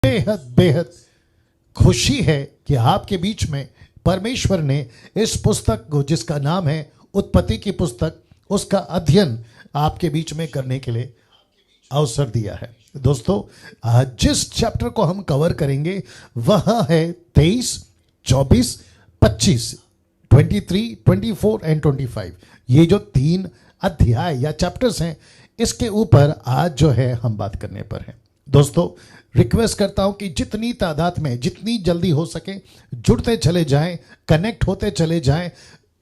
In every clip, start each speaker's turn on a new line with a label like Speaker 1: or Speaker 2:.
Speaker 1: बेहद बेहद खुशी है कि आपके बीच में परमेश्वर ने इस पुस्तक को, जिसका नाम है उत्पत्ति की पुस्तक, उसका अध्ययन आपके बीच में करने के लिए अवसर दिया है। दोस्तों, जिस चैप्टर को हम कवर करेंगे वह है 23, 24, 25, 23, 24 एंड 25। ये जो 3 अध्याय या चैप्टर्स हैं, इसके ऊपर आज जो है हम बात करने पर हैं। दोस्तों, रिक्वेस्ट करता हूं कि जितनी तादाद में, जितनी जल्दी हो सके जुड़ते चले जाएं, कनेक्ट होते चले जाएं।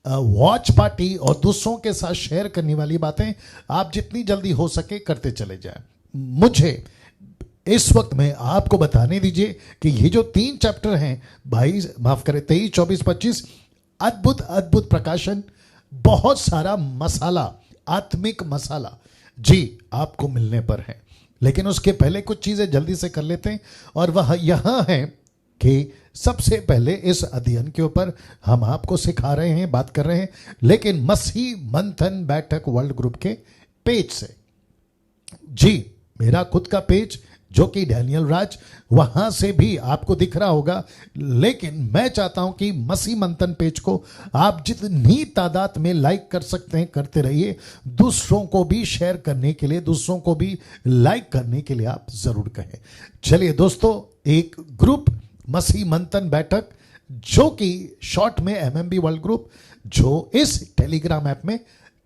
Speaker 1: वॉच पार्टी और दूसरों के साथ शेयर करने वाली बातें आप जितनी जल्दी हो सके करते चले जाएं। मुझे इस वक्त में आपको बताने दीजिए कि ये जो 3 चैप्टर हैं, 23, 24, 25, अद्भुत अद्भुत प्रकाशन, बहुत सारा मसाला, आत्मिक मसाला जी आपको मिलने पर है। लेकिन उसके पहले कुछ चीजें जल्दी से कर लेते हैं, और वह यहां है कि सबसे पहले इस अध्ययन के ऊपर हम आपको सिखा रहे हैं, बात कर रहे हैं, लेकिन मसीह मंथन बैठक वर्ल्ड ग्रुप के पेज से। जी, मेरा खुद का पेज जो कि डैनियल राज, वहां से भी आपको दिख रहा होगा, लेकिन मैं चाहता हूं कि मसीह मंथन पेज को आप जितनी तादाद में लाइक कर सकते हैं करते रहिए। दूसरों को भी शेयर करने के लिए, दूसरों को भी लाइक करने के लिए आप जरूर कहें। चलिए दोस्तों, एक ग्रुप मसीह मंथन बैठक, जो कि शॉर्ट में एमएमबी वर्ल्ड ग्रुप, जो इस टेलीग्राम ऐप में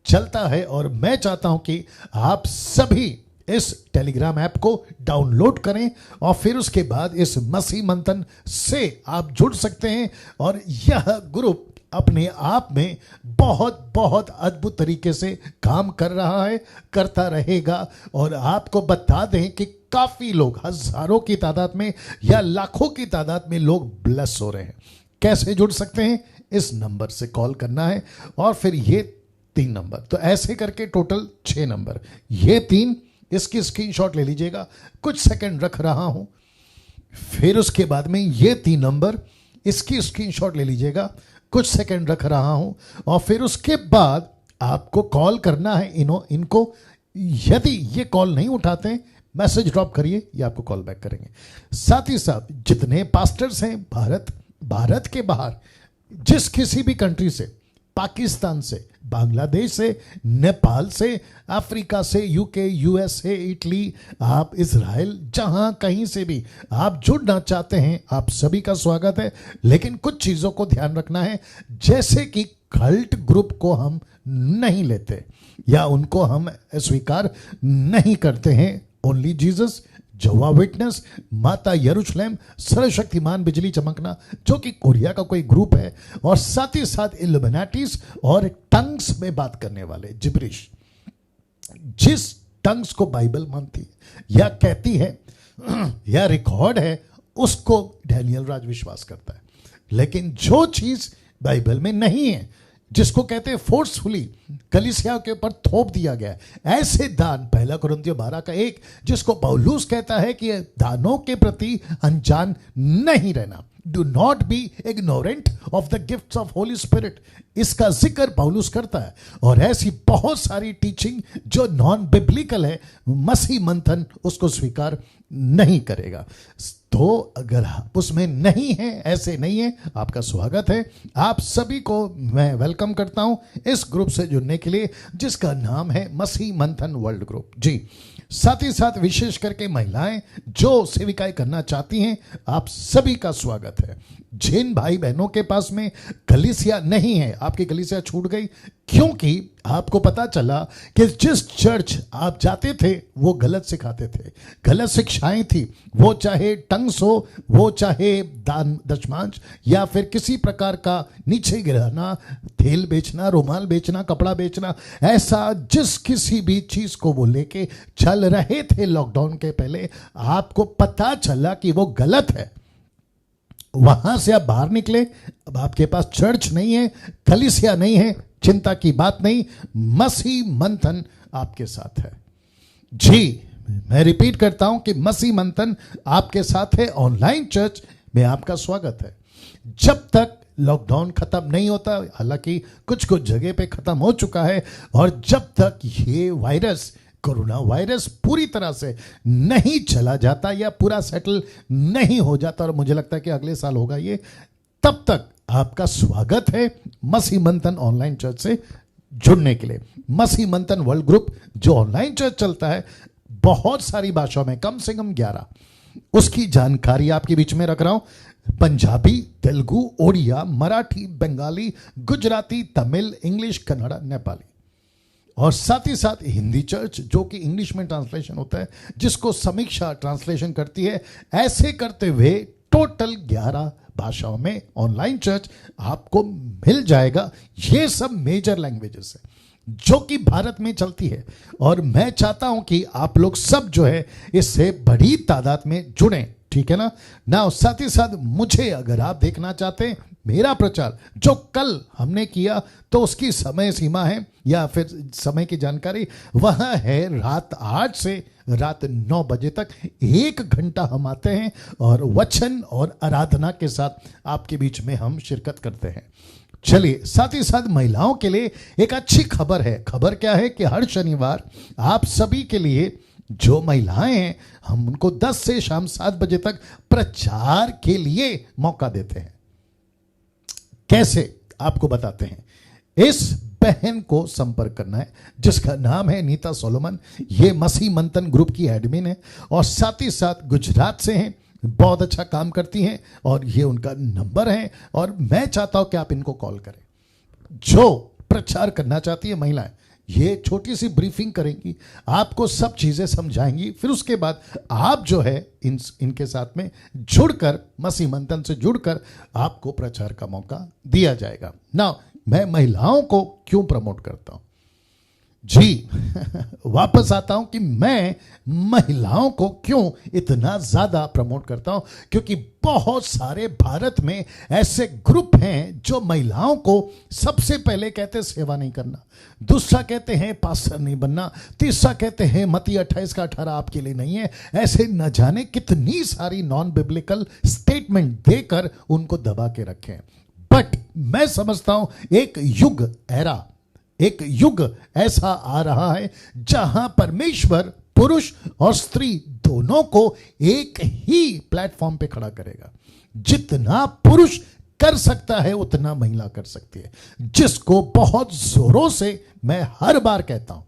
Speaker 1: चलता है, और मैं चाहता हूं कि आप सभी इस टेलीग्राम ऐप को डाउनलोड करें और फिर उसके बाद इस मसीह मंथन से आप जुड़ सकते हैं। और यह ग्रुप अपने आप में बहुत बहुत अद्भुत तरीके से काम कर रहा है, करता रहेगा। और आपको बता दें कि काफी लोग, हजारों की तादाद में या लाखों की तादाद में लोग ब्लेस हो रहे हैं। कैसे जुड़ सकते हैं? इस नंबर से कॉल करना है और फिर ये 3 नंबर, तो ऐसे करके टोटल 6 नंबर, ये 3, इसकी स्क्रीनशॉट ले लीजिएगा, कुछ सेकंड रख रहा हूं। फिर उसके बाद में ये 3 नंबर, इसकी स्क्रीनशॉट ले लीजिएगा, कुछ सेकंड रख रहा हूं। और फिर उसके बाद आपको कॉल करना है इनको। यदि ये कॉल नहीं उठाते, मैसेज ड्रॉप करिए, ये आपको कॉल बैक करेंगे। साथ ही साथ जितने पास्टर्स हैं भारत के बाहर, जिस किसी भी कंट्री से, पाकिस्तान से, बांग्लादेश से, नेपाल से, अफ्रीका से, यूके, यूएसए, इटली, आप इजराइल, जहां कहीं से भी आप जुड़ना चाहते हैं, आप सभी का स्वागत है। लेकिन कुछ चीजों को ध्यान रखना है, जैसे कि कल्ट ग्रुप को हम नहीं लेते या उनको हम स्वीकार नहीं करते हैं। ओनली जीसस, जवा विटनेस, माता यरूशलेम, सर्वशक्तिमान बिजली चमकना, जो कि कोरिया का कोई ग्रुप है, और साथ ही साथ इल्यूमिनाटीज और टंग्स में बात करने वाले, जिब्रिश, जिस टंग्स को बाइबल मानती है या कहती है या रिकॉर्ड है, उसको डैनियल राज विश्वास करता है। लेकिन जो चीज बाइबल में नहीं है, जिसको कहते हैं फोर्सफुली कलीसिया के ऊपर थोप दिया गया, ऐसे दान, 1 कुरिन्थियों 12:1, जिसको पौलुस कहता है कि दानों के प्रति अनजान नहीं रहना, do not be ignorant of the gifts of Holi spirit, इसका जिक्र पौलुस करता है। और ऐसी बहुत सारी टीचिंग जो नॉन बिब्लिकल है, मसीह मंथन उसको स्वीकार नहीं करेगा। तो अगर उसमें नहीं है, ऐसे नहीं है, आपका स्वागत है। आप सभी को मैं वेलकम करता हूं इस ग्रुप से जुड़ने के लिए, जिसका नाम है मसीह मंथन वर्ल्ड ग्रुप। जी, साथ ही साथ विशेष करके महिलाएं जो सेविकाएं करना चाहती हैं, आप सभी का स्वागत है। जिन भाई बहनों के पास में कलीसिया नहीं है, आपकी कलीसिया छूट गई क्योंकि आपको पता चला कि जिस चर्च आप जाते थे वो गलत सिखाते थे, गलत शिक्षाएं थी, वो चाहे टंग्स हो, वो चाहे दान दशमांश, या फिर किसी प्रकार का नीचे गिराना, तेल बेचना, रुमाल बेचना, कपड़ा बेचना, ऐसा जिस किसी भी चीज को वो लेके चल रहे थे लॉकडाउन के पहले, आपको पता चला कि वो गलत है। वहां से आप बाहर निकले, अब आपके पास चर्च नहीं है, कलीसिया नहीं है, चिंता की बात नहीं, मसीह मंथन आपके साथ है। जी, मैं रिपीट करता हूं कि मसीह मंथन आपके साथ है। ऑनलाइन चर्च में आपका स्वागत है। जब तक लॉकडाउन खत्म नहीं होता, हालांकि कुछ कुछ जगह पे खत्म हो चुका है, और जब तक ये वायरस कोरोना वायरस पूरी तरह से नहीं चला जाता या पूरा सेटल नहीं हो जाता, और मुझे लगता है कि अगले साल होगा ये, तब तक आपका स्वागत है मसीह मंथन ऑनलाइन चर्च से जुड़ने के लिए। मसीह मंथन वर्ल्ड ग्रुप जो ऑनलाइन चर्च चलता है बहुत सारी भाषाओं में, कम से कम 11, उसकी जानकारी आपके बीच में रख रहा हूं। पंजाबी, तेलुगु, ओडिया, मराठी, बंगाली, गुजराती, तमिल, इंग्लिश, कन्नड़ा, नेपाली, और साथ ही साथ हिंदी चर्च जो कि इंग्लिश में ट्रांसलेशन होता है, जिसको समीक्षा ट्रांसलेशन करती है। ऐसे करते हुए टोटल 11 भाषाओं में ऑनलाइन चर्च आपको मिल जाएगा। ये सब मेजर लैंग्वेजेस है जो कि भारत में चलती है, और मैं चाहता हूं कि आप लोग सब जो है इससे बड़ी तादाद में जुड़ें, ठीक है ना। साथ ही साथ मुझे अगर आप देखना चाहते हैं मेरा प्रचार जो कल हमने किया, तो उसकी समय सीमा है या फिर समय की जानकारी वह है रात 8 से रात 9 बजे तक 1 घंटा हम आते हैं और वचन और आराधना के साथ आपके बीच में हम शिरकत करते हैं। चलिए, साथ ही साथ महिलाओं के लिए एक अच्छी खबर है। खबर क्या है कि हर शनिवार आप सभी के लिए जो महिलाएं हैं हम उनको 10 से शाम 7 बजे तक प्रचार के लिए मौका देते हैं। कैसे आपको बताते हैं। इस बहन को संपर्क करना है जिसका नाम है नीता सोलोमन। ये मसीह मंथन ग्रुप की एडमिन है और साथ ही साथ गुजरात से हैं, बहुत अच्छा काम करती हैं, और ये उनका नंबर है और मैं चाहता हूं कि आप इनको कॉल करें। जो प्रचार करना चाहती है महिलाएं, ये छोटी सी ब्रीफिंग करेंगी, आपको सब चीजें समझाएंगी, फिर उसके बाद आप जो है इनके साथ में जुड़कर, मसीह मंथन से जुड़कर आपको प्रचार का मौका दिया जाएगा ना। मैं महिलाओं को क्यों प्रमोट करता हूं जी वापस आता हूं कि मैं महिलाओं को क्यों इतना ज्यादा प्रमोट करता हूं, क्योंकि बहुत सारे भारत में ऐसे ग्रुप हैं जो महिलाओं को सबसे पहले कहते हैं सेवा नहीं करना, दूसरा कहते हैं पास्टर नहीं बनना, तीसरा कहते हैं मत्ती 28 का 18 आपके लिए नहीं है। ऐसे न जाने कितनी सारी नॉन बिब्लिकल स्टेटमेंट देकर उनको दबा के रखें। बट मैं समझता हूं एक युग ऐसा आ रहा है जहां परमेश्वर पुरुष और स्त्री दोनों को एक ही प्लेटफॉर्म पे खड़ा करेगा। जितना पुरुष कर सकता है उतना महिला कर सकती है, जिसको बहुत जोरों से मैं हर बार कहता हूं।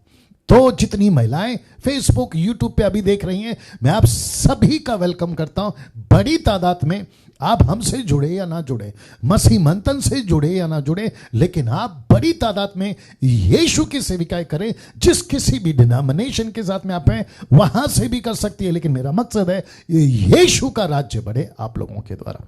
Speaker 1: तो जितनी महिलाएं फेसबुक यूट्यूब पे अभी देख रही हैं, मैं आप सभी का वेलकम करता हूं। बड़ी तादाद में आप हमसे जुड़े या ना जुड़े, मसीह मंथन से जुड़े या ना जुड़े, लेकिन आप बड़ी तादाद में यीशु की सेविकाएं करें। जिस किसी भी डिनोमिनेशन के साथ में आप हैं वहां से भी कर सकती है, लेकिन मेरा मकसद है यीशु का राज्य बढ़े आप लोगों के द्वारा।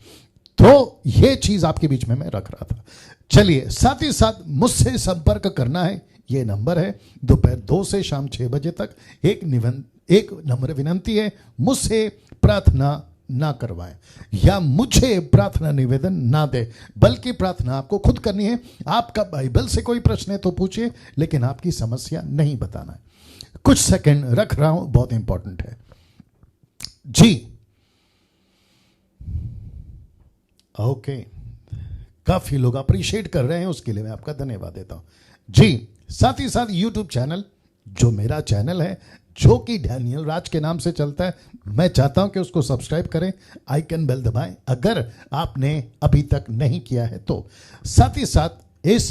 Speaker 1: तो ये चीज आपके बीच में मैं रख रहा था। चलिए, साथ ही साथ मुझसे संपर्क करना है, ये नंबर है दोपहर 2 से शाम 6 बजे तक। एक नम्र विनंती है, मुझसे प्रार्थना ना करवाएं या मुझे प्रार्थना निवेदन ना दे, बल्कि प्रार्थना आपको खुद करनी है। आपका बाइबल से कोई प्रश्न है तो पूछिए, लेकिन आपकी समस्या नहीं बताना है। कुछ सेकंड रख रहा हूं, बहुत इंपॉर्टेंट है जी। ओके, काफी लोग अप्रिशिएट कर रहे हैं, उसके लिए मैं आपका धन्यवाद देता हूं जी। साथ ही साथ यूट्यूब चैनल जो मेरा चैनल है, जो कि डैनियल राज के नाम से चलता है, मैं चाहता हूं कि उसको सब्सक्राइब करें, आइकन बेल दबाएं अगर आपने अभी तक नहीं किया है तो। साथ ही साथ इस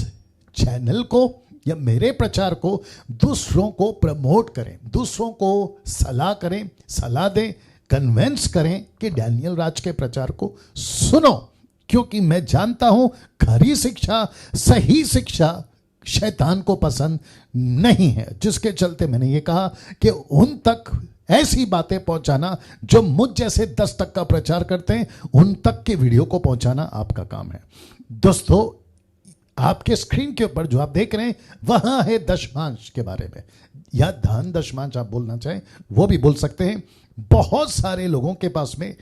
Speaker 1: चैनल को या मेरे प्रचार को दूसरों को प्रमोट करें, दूसरों को सलाह करें, सलाह दें, कन्वेंस करें कि डैनियल राज के प्रचार को सुनो, क्योंकि मैं जानता हूं खरी शिक्षा, सही शिक्षा शैतान को पसंद नहीं है, जिसके चलते मैंने ये कहा कि उन तक ऐसी बातें पहुंचाना जो मुझ जैसे 10 तक का प्रचार करते हैं, उन तक के वीडियो को पहुंचाना आपका काम है। दोस्तों, आपके स्क्रीन के ऊपर जो आप देख रहे हैं वहां है दशमांश के बारे में, या दान दशमांश आप बोलना चाहें वो भी बोल सकते हैं। बहुत सारे लोगों के पास में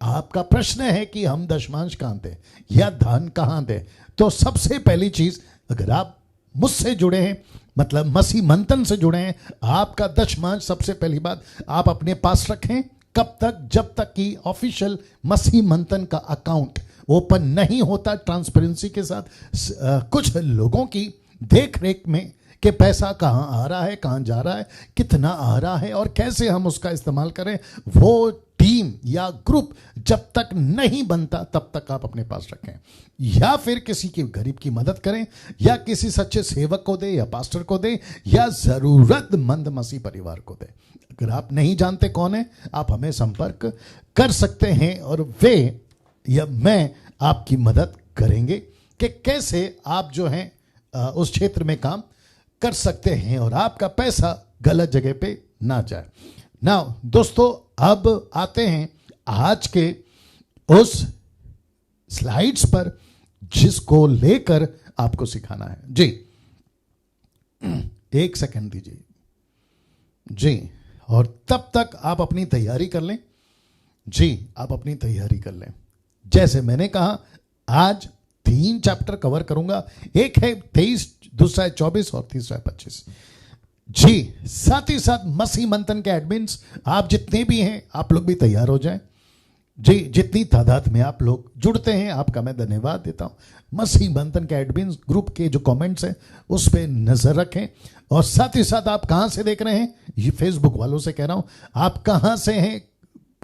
Speaker 1: आपका प्रश्न है कि हम दशमांश कहां दें या दान कहां दें। तो सबसे पहली चीज, अगर आप मुझसे जुड़े हैं, मतलब मसीह मंथन से जुड़े हैं, आपका दशमांश सबसे पहली बात आप अपने पास रखें। कब तक? जब तक कि ऑफिशियल मसीह मंथन का अकाउंट ओपन नहीं होता ट्रांसपेरेंसी के साथ। कुछ लोगों की देख रेख में कि पैसा कहाँ आ रहा है, कहाँ जा रहा है, कितना आ रहा है और कैसे हम उसका इस्तेमाल करें, वो टीम या ग्रुप जब तक नहीं बनता तब तक आप अपने पास रखें, या फिर किसी की गरीब की मदद करें, या किसी सच्चे सेवक को दे, या पास्टर को दे, या जरूरतमंद मसीह परिवार को दे। अगर आप नहीं जानते कौन है, आप हमें संपर्क कर सकते हैं और वे या मैं आपकी मदद करेंगे कि कैसे आप जो हैं उस क्षेत्र में काम कर सकते हैं और आपका पैसा गलत जगह पे ना जाए। नाउ दोस्तों, अब आते हैं आज के उस स्लाइड्स पर जिसको लेकर आपको सिखाना है। जी, एक सेकंड दीजिए जी, और तब तक आप अपनी तैयारी कर लें। जी, आप अपनी तैयारी कर लें। जैसे मैंने कहा, आज 3 चैप्टर कवर करूंगा। एक है 23, दूसरा है 24 और तीसरा है 25। जी, साथ ही साथ मसीह मंथन के एडमिन्स आप जितने भी हैं, आप लोग भी तैयार हो जाएं। जी, जितनी तादाद में आप लोग जुड़ते हैं, आपका मैं धन्यवाद देता हूं। मसीह मंथन के एडमिन्स ग्रुप के जो कमेंट्स हैं उस पर नजर रखें। और साथ ही साथ आप कहां से देख रहे हैं, ये फेसबुक वालों से कह रहा हूं, आप कहां से हैं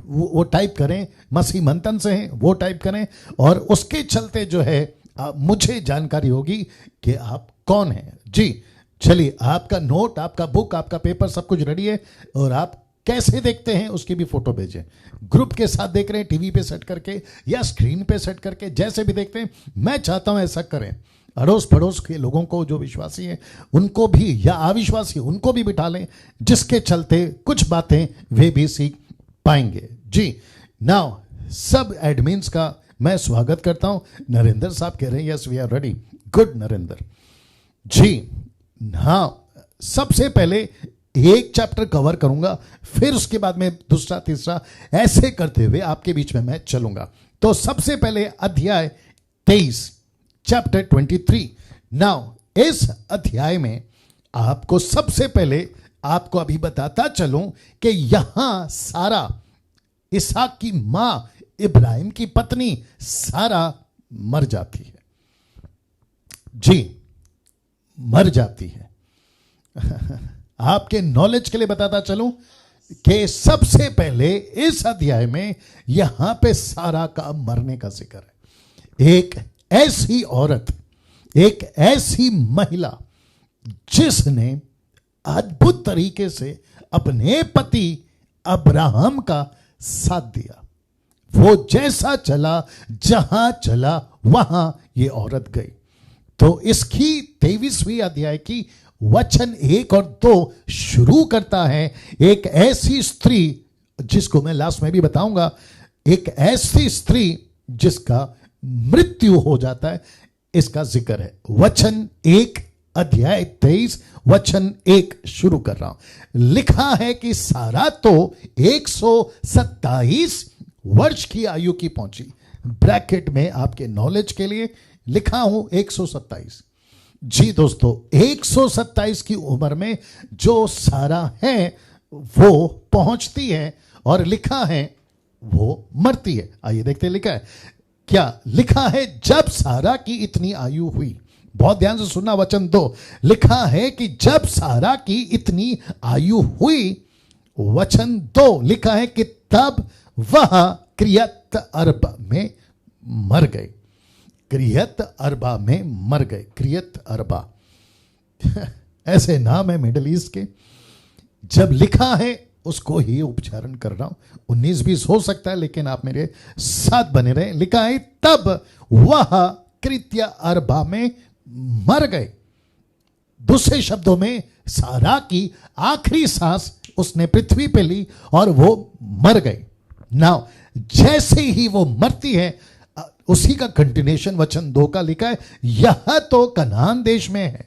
Speaker 1: वो टाइप करें, मसीह मंथन से हैं वो टाइप करें, और उसके चलते जो है मुझे जानकारी होगी कि आप कौन हैं। जी, चलिए, आपका नोट, आपका बुक, आपका पेपर सब कुछ रेडी है, और आप कैसे देखते हैं उसकी भी फोटो भेजें। ग्रुप के साथ देख रहे हैं, टीवी पे सेट करके या स्क्रीन पे सेट करके, जैसे भी देखते हैं, मैं चाहता हूं ऐसा करें। अड़ोस पड़ोस के लोगों को, जो विश्वासी हैं उनको भी, या अविश्वासी उनको भी बिठा लें, जिसके चलते कुछ बातें वे भी सीख पाएंगे। जी, नाउ सब एडमिन्स का मैं स्वागत करता हूं। नरेंद्र साहब कह रहे हैं yes we are ready. Good Narendra ji. हाँ, सबसे पहले एक चैप्टर कवर करूंगा, फिर उसके बाद में दूसरा, तीसरा, ऐसे करते हुए आपके बीच में मैं चलूंगा। तो सबसे पहले अध्याय 23, चैप्टर 23। नाउ इस अध्याय में आपको सबसे पहले आपको अभी बताता चलूं कि यहां सारा, इसहाक की मां, इब्राहिम की पत्नी सारा मर जाती है। जी, मर जाती है। आपके नॉलेज के लिए बताता चलूं कि सबसे पहले इस अध्याय में यहां पे सारा का मरने का जिक्र है। एक ऐसी औरत, एक ऐसी महिला जिसने अद्भुत तरीके से अपने पति अब्राहम का साथ दिया। वो जैसा चला, जहां चला वहां ये औरत गई। तो इसकी 23वीं अध्याय की वचन 1 और 2 शुरू करता है एक ऐसी स्त्री, जिसको मैं लास्ट में भी बताऊंगा, एक ऐसी स्त्री जिसका मृत्यु हो जाता है, इसका जिक्र है। वचन 1, अध्याय 23, वचन 1 शुरू कर रहा हूं। लिखा है कि सारा तो 127 वर्ष की आयु की पहुंची। ब्रैकेट में आपके नॉलेज के लिए लिखा हूं 127। जी दोस्तों, 127 की उम्र में जो सारा है वो पहुंचती है, और लिखा है वो मरती है। आइए देखते हैं लिखा है क्या। लिखा है जब सारा की इतनी आयु हुई, बहुत ध्यान से सुनना, वचन 2 लिखा है कि जब सारा की इतनी आयु हुई, वचन 2 लिखा है कि तब वह किर्यत अर्बा में मर गए। किर्यत अर्बा में मर गए। किर्यत अर्बा ऐसे नाम है मिडिल ईस्ट के। जब लिखा है उसको ही उच्चारण कर रहा हूं, 19-20 हो सकता है, लेकिन आप मेरे साथ बने रहे। लिखा है तब वह किर्यत अर्बा में मर गए। दूसरे शब्दों में, सारा की आखिरी सांस उसने पृथ्वी पे ली और वो मर गई। नाउ जैसे ही वो मरती है, उसी का कंटिन्यूएशन वचन 2 का लिखा है, यह तो कनान देश में है।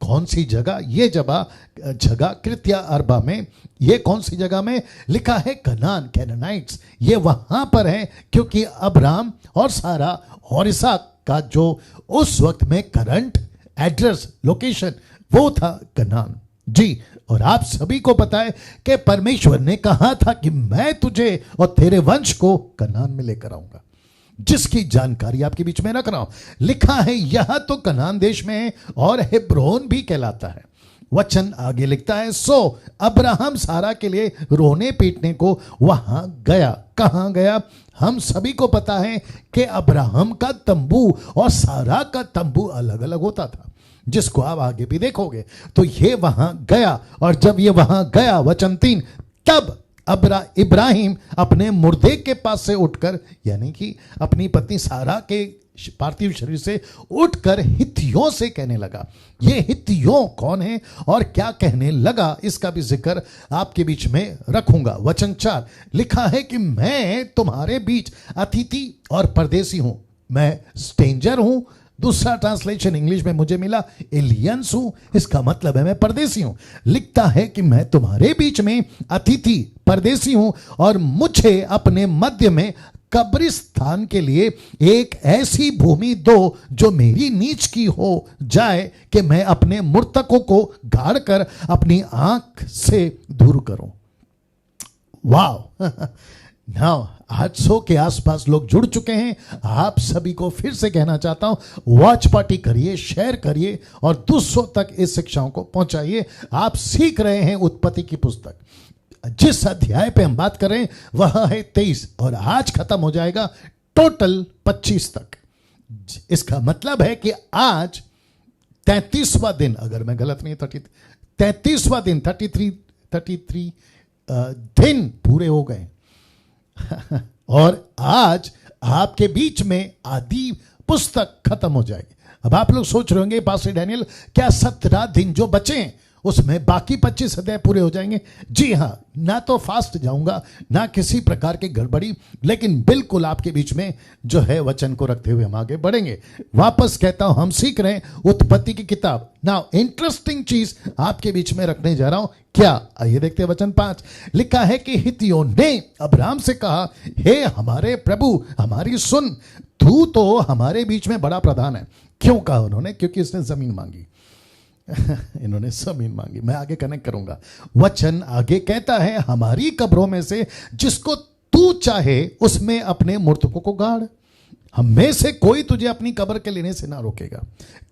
Speaker 1: कौन सी जगह? ये जगह किर्यत अर्बा में। ये कौन सी जगह में? लिखा है कनान, कैनानाइट्स। ये वहां पर है क्योंकि अब्राहम और सारा और इसहाक का जो उस वक्त में करंट एड्रेस, लोकेशन, वो था कनान। जी, और आप सभी को पता है कि परमेश्वर ने कहा था कि मैं तुझे और तेरे वंश को कनान में लेकर आऊंगा। जिसकी जानकारी आपके बीच में रख रहा हूं। लिखा है यह तो कनान देश में है और हेब्रोन भी कहलाता है। वचन आगे लिखता है, सो अब्राहम सारा के लिए रोने पीटने को वहां गया। कहां गया? हम सभी को पता है कि अब्राहम का तंबू और सारा का तंबू अलग अलग होता था, जिसको आप आगे भी देखोगे। तो ये वहां गया, और जब ये वहां गया, वचन 3, तब इब्राहिम अपने मुर्दे के पास से उठकर, यानी कि अपनी पत्नी सारा के पार्थिव शरीर से उठकर हित्तियों से कहने लगा। ये हित्तियों कौन है और क्या कहने लगा, इसका भी जिक्र आपके बीच में रखूंगा। वचन 4 लिखा है कि मैं तुम्हारे बीच अतिथि और परदेसी हूं, मैं स्ट्रेंजर हूं। दूसरा ट्रांसलेशन इंग्लिश में मुझे मिला एलियंस हूं, इसका मतलब है मैं परदेसी हूं। लिखता है कि मैं तुम्हारे बीच में अतिथि परदेसी हूं और मुझे अपने मध्य में कब्रिस्तान के लिए एक ऐसी भूमि दो जो मेरी नीच की हो जाए, कि मैं अपने मृतकों को गाड़ कर अपनी आंख से दूर करूं। वाह नाउ 800 के आसपास लोग जुड़ चुके हैं। आप सभी को फिर से कहना चाहता हूं, वॉच पार्टी करिए, शेयर करिए और दूसरों तक इस शिक्षाओं को पहुंचाइए। आप सीख रहे हैं उत्पत्ति की पुस्तक। जिस अध्याय पे हम बात कर रहे हैं वह है 23 और आज खत्म हो जाएगा टोटल 25 तक। इसका मतलब है कि आज 33वां दिन, अगर मैं गलत नहीं 33वां दिन 33 दिन पूरे हो गए और आज आपके बीच में आदि पुस्तक खत्म हो जाएगी। अब आप लोग सोच रहे होंगे पास्टर डैनियल, क्या 17 दिन जो बचे हैं उसमें बाकी 25 अध्याय पूरे हो जाएंगे? जी हां, ना तो फास्ट जाऊंगा ना किसी प्रकार की गड़बड़ी, लेकिन बिल्कुल आपके बीच में जो है वचन को रखते हुए हम आगे बढ़ेंगे। वापस कहता हूं, हम सीख रहे हैं उत्पत्ति की किताब। नाउ इंटरेस्टिंग चीज आपके बीच में रखने जा रहा हूं। क्या? आइए देखते हैं। वचन 5 लिखा है कि हित्तियों ने अब्राहम से कहा, हे हमारे प्रभु हमारी सुन, तू तो हमारे बीच में बड़ा प्रधान है। क्यों कहा उन्होंने? क्योंकि इसने जमीन मांगी। इन्होंने जमीन मांगी। मैं आगे कनेक्ट करूंगा। वचन आगे कहता है, हमारी कब्रों में से जिसको तू चाहे उसमें अपने मृतकों को गाड़। हम में से कोई तुझे अपनी कब्र के लेने से ना रोकेगा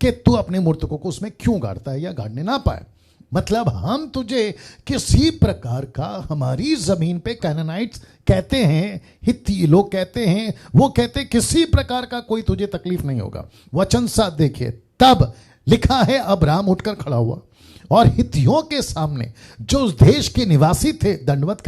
Speaker 1: कि तू अपने मृतकों को उसमें क्यों गाड़ता है या गाड़ने ना पाए। मतलब हम तुझे किसी प्रकार का, हमारी जमीन पे कैनानाइट्स कहते हैं, हित्ती लोग कहते हैं, वो कहते किसी प्रकार का कोई तुझे तकलीफ नहीं होगा। वचन 7 देखिए, तब लिखा है अब्राहम उठकर खड़ा हुआ और हित्तियों के सामने जो उस देश के निवासी थे दंडवत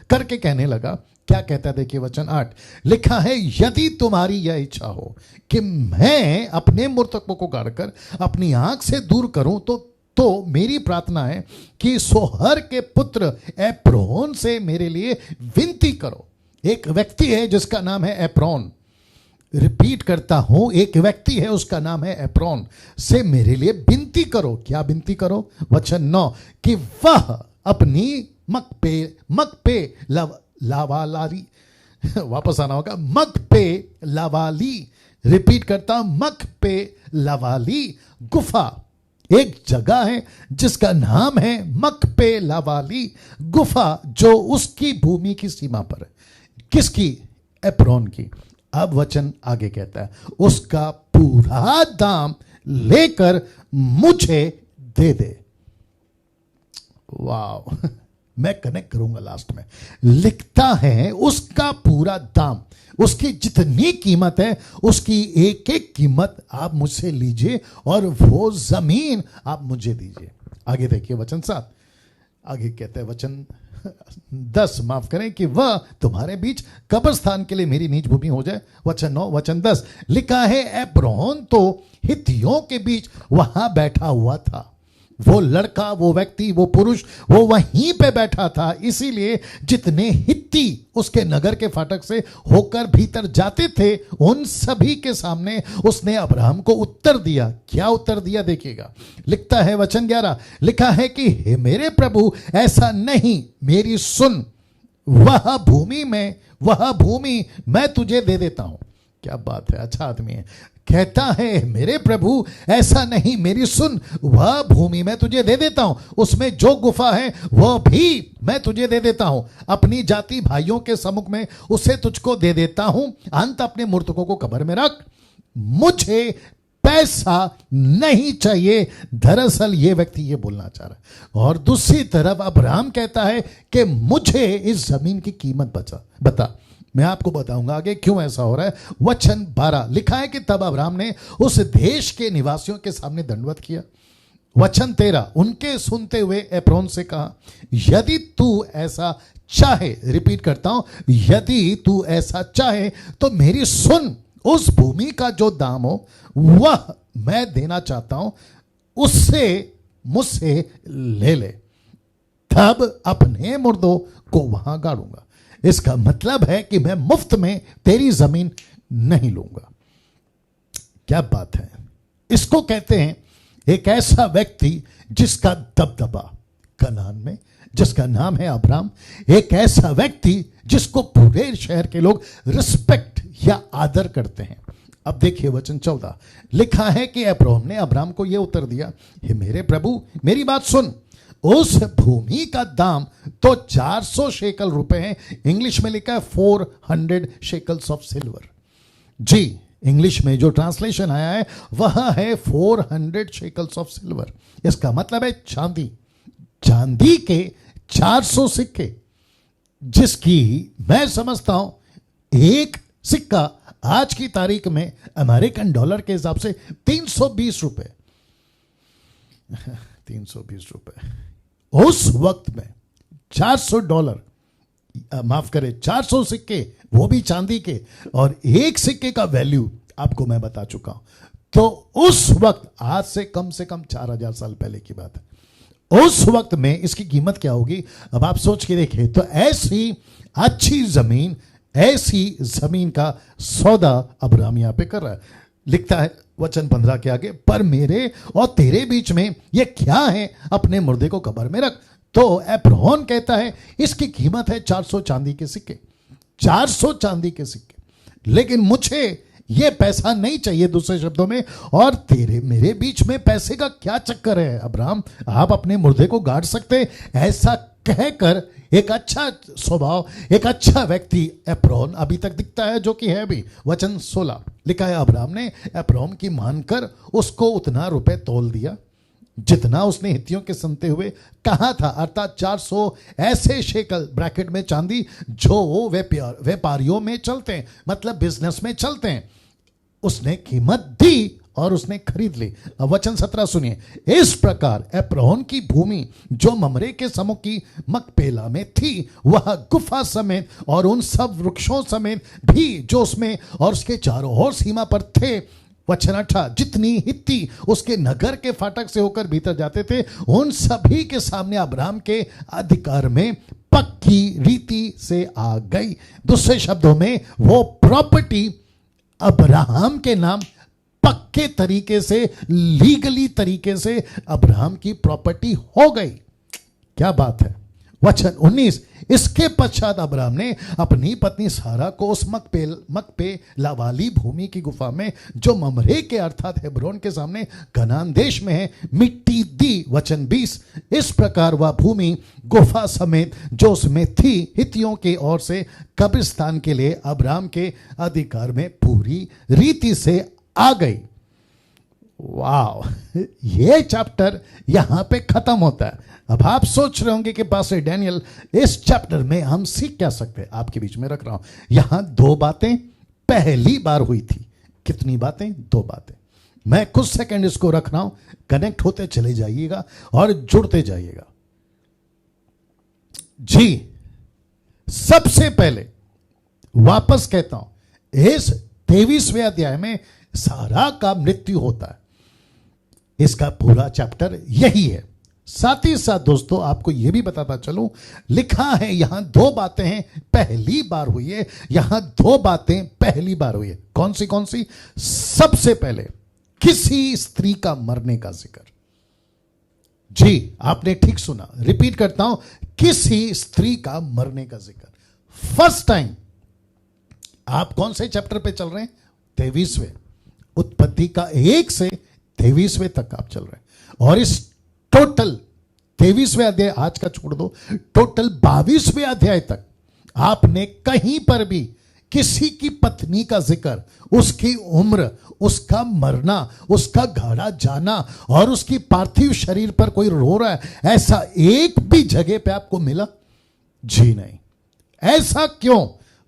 Speaker 1: करके कहने लगा। क्या कहता है? देखिए वचन 8 लिखा है, यदि तुम्हारी यह इच्छा हो कि मैं अपने मृतकों को गाड़कर अपनी आंख से दूर करूं, तो मेरी प्रार्थना है कि सोहर के पुत्र एप्रोन से मेरे लिए विनती करो। एक व्यक्ति है जिसका नाम है एप्रोन। रिपीट करता हूं, एक व्यक्ति है उसका नाम है एप्रोन, से मेरे लिए विनती करो। क्या विनती करो? वचन 9 कि वह अपनी मकपे लावालारी वापस आना होगा, मकपे लावाली। रिपीट करता हूं, मकपे लावाली गुफा। एक जगह है जिसका नाम है मकपे लावाली गुफा, जो उसकी भूमि की सीमा पर है। किसकी? एप्रोन की। अब वचन आगे कहता है, उसका पूरा दाम लेकर मुझे दे दे। वाह मैं कनेक्ट करूंगा लास्ट में। लिखता है उसका पूरा दाम, उसकी जितनी कीमत है उसकी एक एक कीमत आप मुझसे लीजिए और वो जमीन आप मुझे दीजिए। आगे देखिए वचन 7 आगे कहते हैं, वचन 10 माफ करें, कि वह तुम्हारे बीच कब्रस्थान के लिए मेरी नीच भूमि हो जाए। वचन 9 वचन 10 लिखा है, एब्रोन तो हित्तियों के बीच वहां बैठा हुआ था। वो लड़का, वो व्यक्ति, वो पुरुष, वो वहीं पे बैठा था। इसीलिए जितने हित्ती उसके नगर के फाटक से होकर भीतर जाते थे, उन सभी के सामने उसने अब्राहम को उत्तर दिया। क्या उत्तर दिया? देखिएगा, लिखता है वचन 11 लिखा है कि हे मेरे प्रभु, ऐसा नहीं, मेरी सुन, वह भूमि मैं तुझे दे देता हूं। क्या बात है, अच्छा आदमी है। कहता है मेरे प्रभु ऐसा नहीं, मेरी सुन, वह भूमि मैं तुझे दे देता हूं, उसमें जो गुफा है वह भी मैं तुझे दे देता हूं, अपनी जाति भाइयों के सम्मुख में उसे तुझको दे देता हूं, अंत अपने मृतकों को कब्र में रख, मुझे पैसा नहीं चाहिए। दरअसल ये व्यक्ति ये बोलना चाह रहा है। और दूसरी तरफ अब्राहम कहता है कि मुझे इस जमीन की कीमत बता। मैं आपको बताऊंगा आगे क्यों ऐसा हो रहा है। वचन 12 लिखा है कि तब अब्राहम ने उस देश के निवासियों के सामने दंडवत किया। वचन 13 उनके सुनते हुए एप्रोन से कहा, यदि तू ऐसा चाहे, रिपीट करता हूं, यदि तू ऐसा चाहे तो मेरी सुन, उस भूमि का जो दाम हो वह मैं देना चाहता हूं, उससे मुझसे ले ले, तब अपने मुर्दों को वहां गाड़ूंगा। इसका मतलब है कि मैं मुफ्त में तेरी जमीन नहीं लूंगा। क्या बात है। इसको कहते हैं एक ऐसा व्यक्ति जिसका दबदबा कनान में, जिसका नाम है अब्राहम, एक ऐसा व्यक्ति जिसको पूरे शहर के लोग रिस्पेक्ट या आदर करते हैं। अब देखिए वचन 14 लिखा है कि अब्राहम ने अब्राहम को यह उत्तर दिया, हे मेरे प्रभु मेरी बात सुन, उस भूमि का दाम तो 400 शेकल रुपए है। इंग्लिश में लिखा है 400 शेकल्स ऑफ सिल्वर। जी, इंग्लिश में जो ट्रांसलेशन आया है वह है 400 शेकल्स ऑफ सिल्वर। इसका मतलब है चांदी के 400 सिक्के, जिसकी मैं समझता हूं एक सिक्का आज की तारीख में अमेरिकन डॉलर के हिसाब से 320 रुपए 320 रुपए। उस वक्त में 400 डॉलर, माफ करें 400 सिक्के, वो भी चांदी के, और एक सिक्के का वैल्यू आपको मैं बता चुका हूं। तो उस वक्त, आज से कम 4000 साल पहले की बात है, उस वक्त में इसकी कीमत क्या होगी अब आप सोच के देखें। तो ऐसी अच्छी जमीन, ऐसी जमीन का सौदा अब्राहम यहां पे कर रहा है। लिखता है वचन 15 के आगे, पर मेरे और तेरे बीच में ये क्या है, अपने मुर्दे को कब्र में रख। तो अब्राहम कहता है इसकी कीमत है 400 चांदी के सिक्के, 400 चांदी के सिक्के, लेकिन मुझे ये पैसा नहीं चाहिए। दूसरे शब्दों में, और तेरे मेरे बीच में पैसे का क्या चक्कर है अब्राहम, आप अपने मुर्दे को गाड़ सकते। ऐसा कहकर एक अच्छा स्वभाव, एक अच्छा व्यक्ति अब्राहम अभी तक दिखता है, जो कि है भी। वचन 16 लिखा है, अब्राहम ने अब्राहम की मानकर उसको उतना रुपए तोल दिया जितना उसने हित्तियों के सुनते हुए कहा था, अर्थात 400 ऐसे शेकल ब्रैकेट में चांदी जो व्यापारियों में चलते हैं, मतलब बिजनेस में चलते हैं, उसने कीमत दी और उसने खरीद ली। अब वचन 17 सुनिए, इस प्रकार अब्राहम की भूमि जो ममरे के सम्मुख की मकपेला में थी, वह गुफा समेत और उन सब वृक्षों समेत भी जो उसमें और उसके चारों ओर सीमा पर थे, वचन 18, जितनी हित्ती उसके नगर के फाटक से होकर भीतर जाते थे, उन सभी के सामने अब्राहम के अधिकार में पक्की रीति से आ गई। दूसरे शब्दों में, वो प्रॉपर्टी अब्राहम के नाम पक्के तरीके से, लीगली तरीके से अब्राहम की प्रॉपर्टी हो गई। क्या बात है। वचन 19, इसके पश्चात अब्राहम ने अपनी पत्नी सारा को उस मकपेला वाली भूमि की गुफा में जो ममरे के अर्थात हेब्रोन के सामने कनान देश में है, मिट्टी दी। वचन 20, इस प्रकार वह भूमि गुफा समेत जो उसमें थी, हित्तियों की ओर से कब्रिस्तान के लिए अब्राहम के अधिकार में पूरी रीति से आ गई। वाह, ये चैप्टर यहां पे खत्म होता है। अब आप सोच रहे होंगे कि पास्टर डैनियल, इस चैप्टर में हम सीख क्या सकते हैं। आपके बीच में रख रहा हूं, यहां 2 बातें पहली बार हुई थी। कितनी बातें? 2 बातें। मैं कुछ सेकंड इसको रख रहा हूं, कनेक्ट होते चले जाइएगा और जुड़ते जाइएगा। जी, सबसे पहले वापस कहता हूं, इस 23वें अध्याय में सारा का मृत्यु होता है। इसका पूरा चैप्टर यही है। साथ ही साथ दोस्तों, आपको यह भी बताता चलूं, लिखा है यहां 2 बातें हैं पहली बार हुई है। यहां 2 बातें पहली बार हुई है। कौन सी? सबसे पहले किसी स्त्री का मरने का जिक्र। जी, आपने ठीक सुना, रिपीट करता हूं, किसी स्त्री का मरने का जिक्र फर्स्ट टाइम। आप कौन से चैप्टर पे चल रहे हैं? 23वें। उत्पत्ति का 1 से 23वें तक आप चल रहे हैं, और इस टोटल 23वें अध्याय आज का छोड़ दो, टोटल 22वें अध्याय तक आपने कहीं पर भी किसी की पत्नी का जिक्र, उसकी उम्र, उसका मरना, उसका घाड़ा जाना और उसकी पार्थिव शरीर पर कोई रो रहा है, ऐसा एक भी जगह पे आपको मिला? जी नहीं। ऐसा क्यों?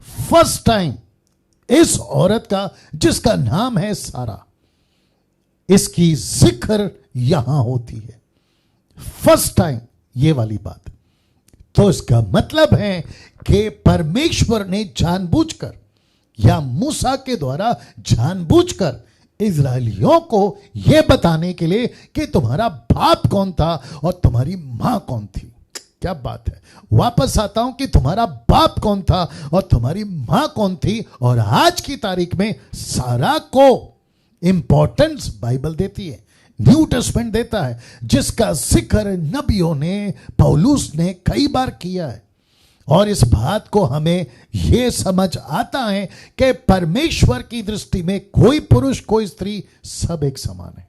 Speaker 1: फर्स्ट टाइम इस औरत का, जिसका नाम है सारा, इसकी जिक्र यहां होती है। फर्स्ट टाइम ये वाली बात। तो इसका मतलब है कि परमेश्वर ने जानबूझकर या मूसा के द्वारा जानबूझकर इजरायलियों को यह बताने के लिए कि तुम्हारा बाप कौन था और तुम्हारी मां कौन थी। क्या बात है। वापस आता हूं कि तुम्हारा बाप कौन था और तुम्हारी मां कौन थी, और आज की तारीख में सारा को इंपॉर्टेंस बाइबल देती है, न्यू टेस्टमेंट देता है, जिसका जिक्र नबियों ने, पौलुस ने कई बार किया है। और इस बात को हमें यह समझ आता है कि परमेश्वर की दृष्टि में कोई पुरुष कोई स्त्री सब एक समान है।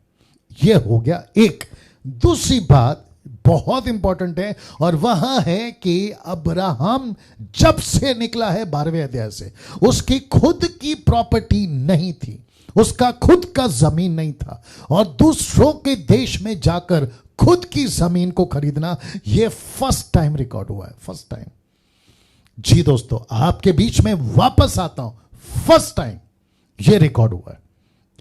Speaker 1: यह हो गया एक। दूसरी बात बहुत इंपॉर्टेंट है, और वह है कि अब्राहम जब से निकला है 12वें अध्याय से, उसकी खुद की प्रॉपर्टी नहीं थी, उसका खुद का जमीन नहीं था, और दूसरों के देश में जाकर खुद की जमीन को खरीदना, यह फर्स्ट टाइम रिकॉर्ड हुआ है। First time. जी दोस्तों, आपके बीच में वापस आता हूं, फर्स्ट टाइम यह रिकॉर्ड हुआ है।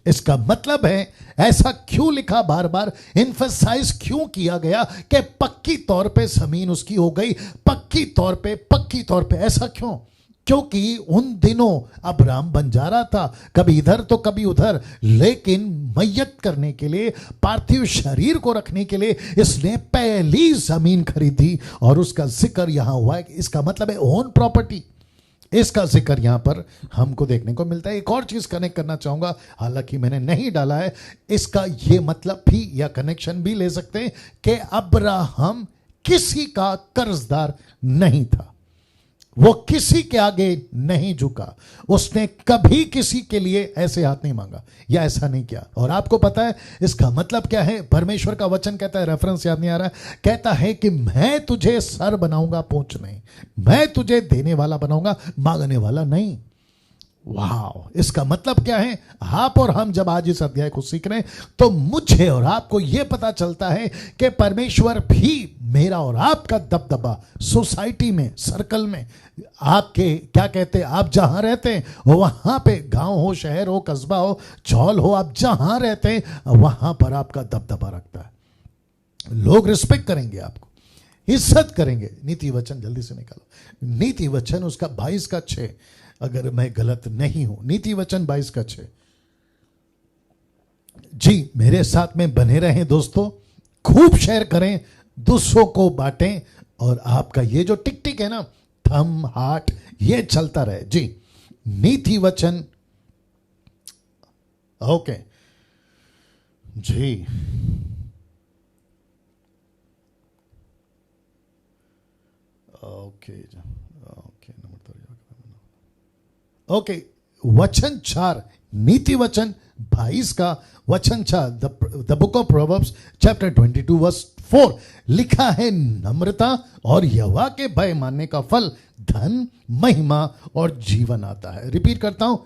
Speaker 1: इसका मतलब है, ऐसा क्यों लिखा, बार बार एम्फसाइज क्यों किया गया कि पक्की तौर पे जमीन उसकी हो गई, पक्की तौर पे, ऐसा क्यों? क्योंकि उन दिनों अब्राहम बंजारा था, कभी इधर तो कभी उधर, लेकिन मैयत करने के लिए, पार्थिव शरीर को रखने के लिए इसने पहली जमीन खरीदी, और उसका जिक्र यहां हुआ है। इसका मतलब है ओन प्रॉपर्टी। इसका जिक्र यहां पर हमको देखने को मिलता है। एक और चीज कनेक्ट करना चाहूंगा, हालांकि मैंने नहीं डाला है, इसका यह मतलब भी या कनेक्शन भी ले सकते हैं कि अब्राहम किसी का कर्जदार नहीं था, वो किसी के आगे नहीं झुका, उसने कभी किसी के लिए ऐसे हाथ नहीं मांगा या ऐसा नहीं किया। और आपको पता है इसका मतलब क्या है? परमेश्वर का वचन कहता है, रेफरेंस याद नहीं आ रहा है, कहता है कि मैं तुझे सर बनाऊंगा, पूंछ नहीं, मैं तुझे देने वाला बनाऊंगा, मांगने वाला नहीं। वाह, इसका मतलब क्या है? आप और हम जब आज इस अध्याय को सीख रहे हैं, तो मुझे और आपको यह पता चलता है कि परमेश्वर भी मेरा और आपका दबदबा सोसाइटी में, सर्कल में, आपके क्या कहते हैं, आप जहां रहते हैं वहां पे, गांव हो, शहर हो, कस्बा हो, चौल हो, आप जहां रहते हैं वहां पर आपका दबदबा रखता है। लोग रिस्पेक्ट करेंगे, आपको इज्जत करेंगे। नीति वचन जल्दी से निकालो, नीति वचन उसका 22:6, अगर मैं गलत नहीं हूं, नीति वचन 22:6। जी, मेरे साथ में बने रहें दोस्तों, खूब शेयर करें, दूसरों को बांटें, और आपका ये जो टिक टिक है ना, थम, हार्ट, ये चलता रहे। जी, नीति वचन, ओके जी, ओके, वचन 4, नीति वचन 22 का वचन 4, the book of Proverbs chapter 22 verse 4 लिखा है, नम्रता और यहोवा के भय मानने का फल धन, महिमा और जीवन आता है। रिपीट करता हूं,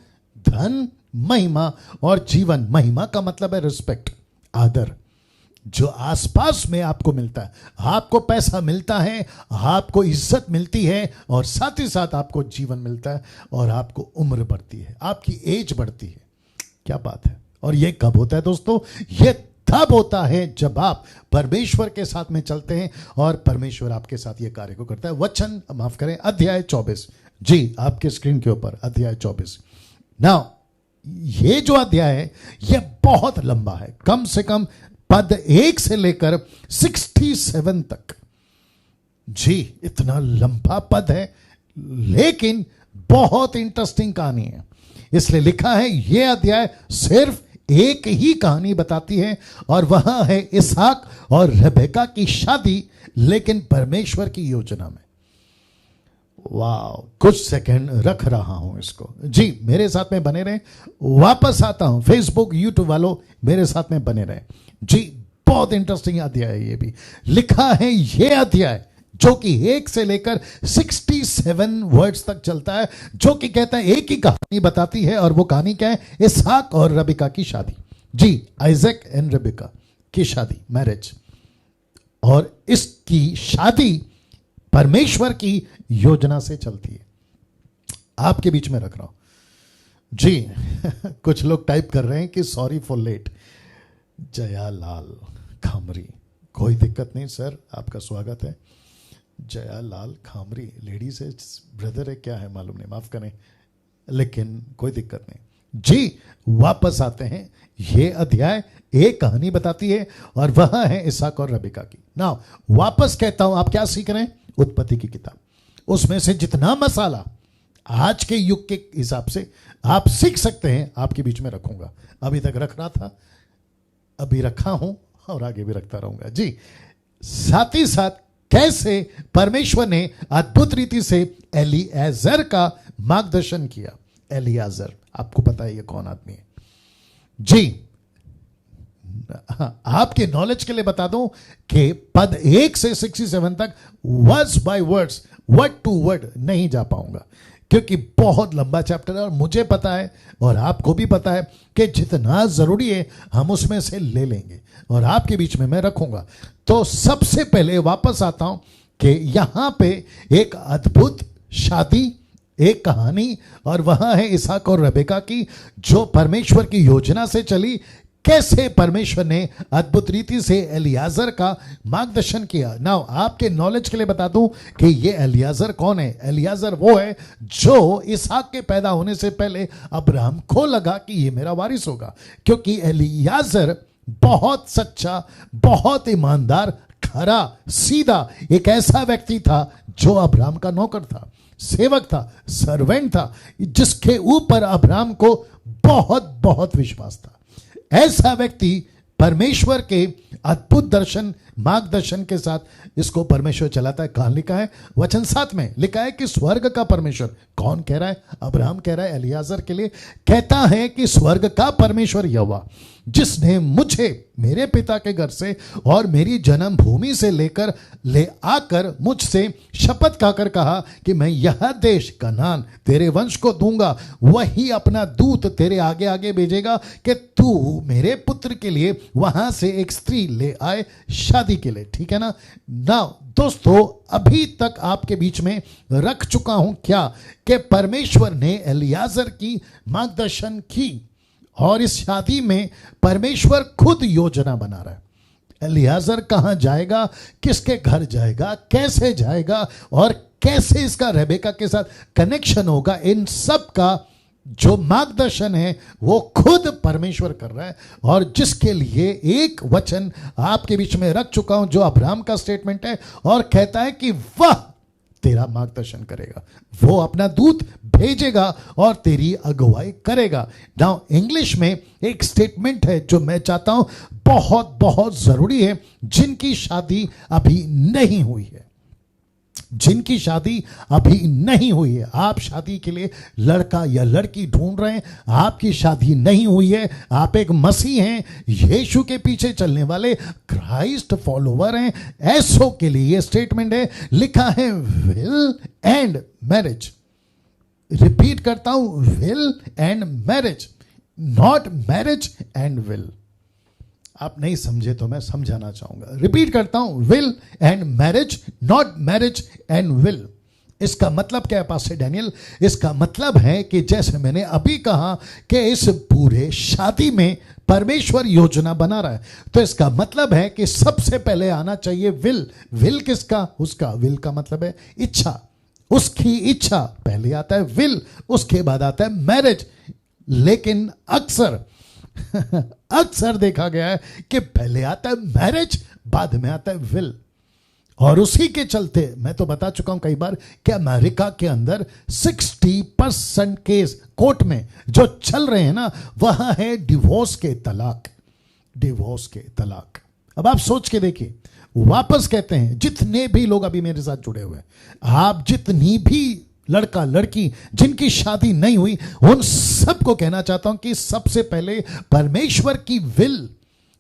Speaker 1: धन, महिमा और जीवन। महिमा का मतलब है रिस्पेक्ट, आदर, जो आसपास में आपको मिलता है। आपको पैसा मिलता है, आपको इज्जत मिलती है, और साथ ही साथ आपको जीवन मिलता है, और आपको उम्र बढ़ती है, आपकी एज बढ़ती है। क्या बात है। और यह कब होता है दोस्तों? यह तब होता है जब आप परमेश्वर के साथ में चलते हैं और परमेश्वर आपके साथ यह कार्य को करता है। वचन, माफ करें, अध्याय 24, जी आपके स्क्रीन के ऊपर अध्याय 24। नाउ ये जो अध्याय है यह बहुत लंबा है, कम से कम पद 1 से लेकर 67 तक। जी, इतना लंबा पद है, लेकिन बहुत इंटरेस्टिंग कहानी है। इसलिए लिखा है, यह अध्याय सिर्फ एक ही कहानी बताती है, और वह है इसहाक और रेबेका की शादी, लेकिन परमेश्वर की योजना में। वाह, कुछ सेकंड रख रहा हूं इसको। जी, मेरे साथ में बने रहे। वापस आता हूं, फेसबुक यूट्यूब वालों मेरे साथ में बने रहे। जी, बहुत इंटरेस्टिंग अध्याय है। ये भी लिखा है, ये अध्याय जो कि 1 से लेकर 67 वर्ड्स तक चलता है, जो कि कहता है एक ही कहानी बताती है। और वो कहानी क्या है? इसहाक और रबिका की शादी। जी, आइजैक एंड रबिका की शादी, मैरिज। और इसकी शादी परमेश्वर की योजना से चलती है। आपके बीच में रख रहा हूं जी। कुछ लोग टाइप कर रहे हैं कि सॉरी फॉर लेट। जयालाल खामरी, कोई दिक्कत नहीं सर, आपका स्वागत है। जयालाल खामरी लेडीज है, ब्रदर है, क्या है मालूम नहीं, माफ करें, लेकिन कोई दिक्कत नहीं। जी, वापस आते हैं। ये अध्याय एक कहानी बताती है और वह है इसहाक और रबिका की। नाउ वापस कहता हूं, आप क्या सीख रहे हैं? उत्पत्ति की किताब। उसमें से जितना मसाला आज के युग के हिसाब से आप सीख सकते हैं, आपके बीच में रखूंगा। अभी तक रख रहा था, अभी रखा हूं और आगे भी रखता रहूंगा। जी, साथ ही साथ कैसे परमेश्वर ने अद्भुत रीति से एलियाजर का मार्गदर्शन किया। एलियाजर, आपको पता है ये कौन आदमी है? जी, आपके नॉलेज के लिए बता दूं कि पद 1 से 67 तक words by words, word to word नहीं जा पाऊंगा, क्योंकि बहुत लंबा चैप्टर है। और मुझे पता है और आपको भी पता है कि जितना जरूरी है हम उसमें से ले लेंगे और आपके बीच में मैं रखूंगा। तो सबसे पहले वापस आता हूं कि यहां पे एक अद्भुत शादी, एक कहानी, और वहां है इसहाक और रबिका की, जो परमेश्वर की योजना से चली। कैसे परमेश्वर ने अद्भुत रीति से एलियाजर का मार्गदर्शन किया। नाउ आपके नॉलेज के लिए बता दूं कि ये एलियाजर कौन है। एलियाजर वो है जो इसहाक के पैदा होने से पहले अब्राहम को लगा कि ये मेरा वारिस होगा, क्योंकि एलियाजर बहुत सच्चा, बहुत ईमानदार, खरा, सीधा एक ऐसा व्यक्ति था जो अब्राहम का नौकर था, सेवक था, सर्वेंट था, जिसके ऊपर अब्राहम को बहुत बहुत विश्वास था। ऐसा व्यक्ति परमेश्वर के अद्भुत दर्शन, मार्गदर्शन के साथ इसको परमेश्वर चलाता है। कहां लिखा है? वचन 7 में लिखा है कि स्वर्ग का परमेश्वर। कौन कह रहा है? अब्राहम कह रहा है एलियाजर के लिए। कहता है कि स्वर्ग का परमेश्वर यहोवा, जिसने मुझे मेरे पिता के घर से और मेरी जन्मभूमि से लेकर ले आकर मुझसे शपथ खाकर कहा कि मैं यह देश कनान तेरे वंश को दूंगा, वही अपना दूत तेरे आगे आगे भेजेगा कि तू मेरे पुत्र के लिए वहां से एक स्त्री ले आए शादी के लिए। ठीक है ना? दोस्तों, अभी तक आपके बीच में रख चुका हूं क्या कि परमेश्वर ने एलियाजर की मार्गदर्शन की और इस शादी में परमेश्वर खुद योजना बना रहा है। एलियाजर कहां जाएगा, किसके घर जाएगा, कैसे जाएगा और कैसे इसका रेबेका के साथ कनेक्शन होगा, इन सब का जो मार्गदर्शन है वो खुद परमेश्वर कर रहा है। और जिसके लिए एक वचन आपके बीच में रख चुका हूं, जो अब्राहम का स्टेटमेंट है, और कहता है कि वह तेरा मार्गदर्शन करेगा, वो अपना दूत भेजेगा और तेरी अगुवाई करेगा। नाउ इंग्लिश में एक स्टेटमेंट है जो मैं चाहता हूं बहुत बहुत जरूरी है, जिनकी शादी अभी नहीं हुई है, जिनकी शादी अभी नहीं हुई है। आप शादी के लिए लड़का या लड़की ढूंढ रहे हैं, आपकी शादी नहीं हुई है, आप एक मसीह हैं, यीशु के पीछे चलने वाले क्राइस्ट फॉलोवर हैं, ऐसो के लिए ये स्टेटमेंट है। लिखा है विल एंड मैरिज। रिपीट करता हूं, will and marriage, not marriage and will. आप नहीं समझे तो मैं समझाना चाहूंगा। रिपीट करता हूं, will and marriage, not marriage and will. इसका मतलब क्या है पास्टर डैनियल? इसका मतलब है कि जैसे मैंने अभी कहा कि इस पूरे शादी में परमेश्वर योजना बना रहा है, तो इसका मतलब है कि सबसे पहले आना चाहिए विल। विल किसका? उसका। विल का मतलब है इच्छा, उसकी इच्छा पहले आता है विल, उसके बाद आता है मैरिज। लेकिन अक्सर देखा गया है कि पहले आता है मैरिज, बाद में आता है विल। और उसी के चलते मैं तो बता चुका हूं कई बार कि अमेरिका के अंदर 60% केस कोर्ट में जो चल रहे हैं ना, वह है डिवोर्स के तलाक, डिवोर्स के तलाक। अब आप सोच के देखिए, वापस कहते हैं, जितने भी लोग अभी मेरे साथ जुड़े हुए हैं, आप जितनी भी लड़का लड़की जिनकी शादी नहीं हुई, उन सबको कहना चाहता हूं कि सबसे पहले परमेश्वर की विल,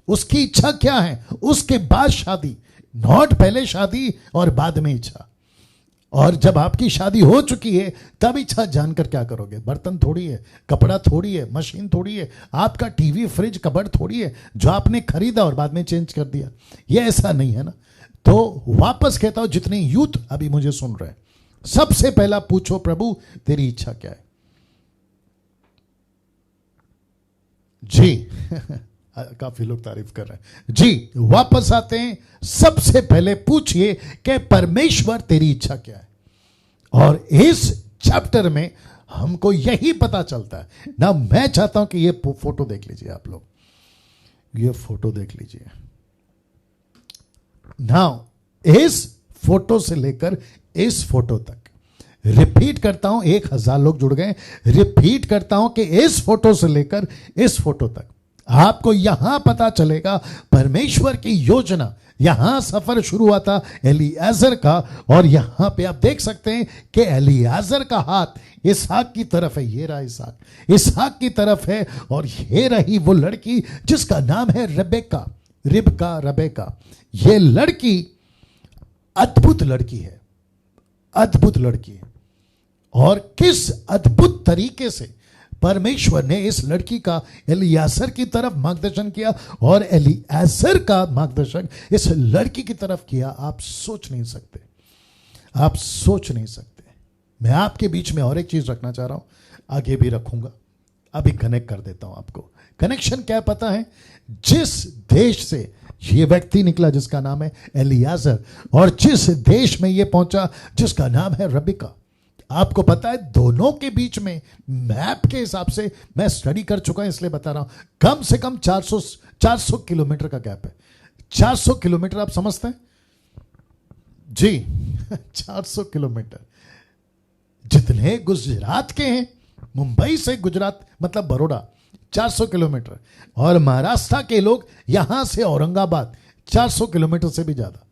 Speaker 1: उसकी इच्छा क्या है, उसके बाद शादी, नॉट पहले शादी और बाद में इच्छा। और जब आपकी शादी हो चुकी है तब इच्छा जानकर क्या करोगे? बर्तन थोड़ी है, कपड़ा थोड़ी है, मशीन थोड़ी है, आपका टीवी फ्रिज कबर्ड थोड़ी है जो आपने खरीदा और बाद में चेंज कर दिया। ये ऐसा नहीं है ना। तो वापस कहता हूं, जितने यूथ अभी मुझे सुन रहे हैं, सबसे पहला पूछो, प्रभु तेरी इच्छा क्या है? जी काफी लोग तारीफ कर रहे हैं जी। वापस आते हैं, सबसे पहले पूछिए कि परमेश्वर तेरी इच्छा क्या है। और इस चैप्टर में हमको यही पता चलता है ना। मैं चाहता हूं कि ये फोटो देख लीजिए आप लोग, ये फोटो देख लीजिए नाउ। इस फोटो से लेकर इस फोटो तक, रिपीट करता हूं, 1000 लोग जुड़ गए। रिपीट करता हूं कि इस फोटो से लेकर इस फोटो तक आपको यहां पता चलेगा परमेश्वर की योजना। यहां सफर शुरू हुआ था एलीआजर का, और यहां पे आप देख सकते हैं कि एलीआजर का हाथ इसहाक की तरफ है। ये रहा इसहाक, इसहाक की तरफ है। और ये रही वो लड़की जिसका नाम है रेबेका, रिबका, रेबेका। ये लड़की अद्भुत लड़की है, अद्भुत लड़की है। और किस अद्भुत तरीके से परमेश्वर ने इस लड़की का एलीआजर की तरफ मार्गदर्शन किया और एलीआजर का मार्गदर्शन इस लड़की की तरफ किया, आप सोच नहीं सकते, आप सोच नहीं सकते। मैं आपके बीच में और एक चीज रखना चाह रहा हूं, आगे भी रखूंगा, अभी कनेक्ट कर देता हूं आपको। कनेक्शन क्या पता है? जिस देश से ये व्यक्ति निकला जिसका नाम है एलीआजर, और जिस देश में ये पहुंचा जिसका नाम है रेबेका, आपको पता है दोनों के बीच में मैप के हिसाब से मैं स्टडी कर चुका हूं, इसलिए बता रहा हूं, कम से कम 400 किलोमीटर का गैप है। 400 किलोमीटर आप समझते हैं जी? 400 किलोमीटर जितने गुजरात के हैं, मुंबई से गुजरात मतलब बड़ौदा 400 किलोमीटर, और महाराष्ट्र के लोग यहां से औरंगाबाद 400 किलोमीटर से भी ज्यादा।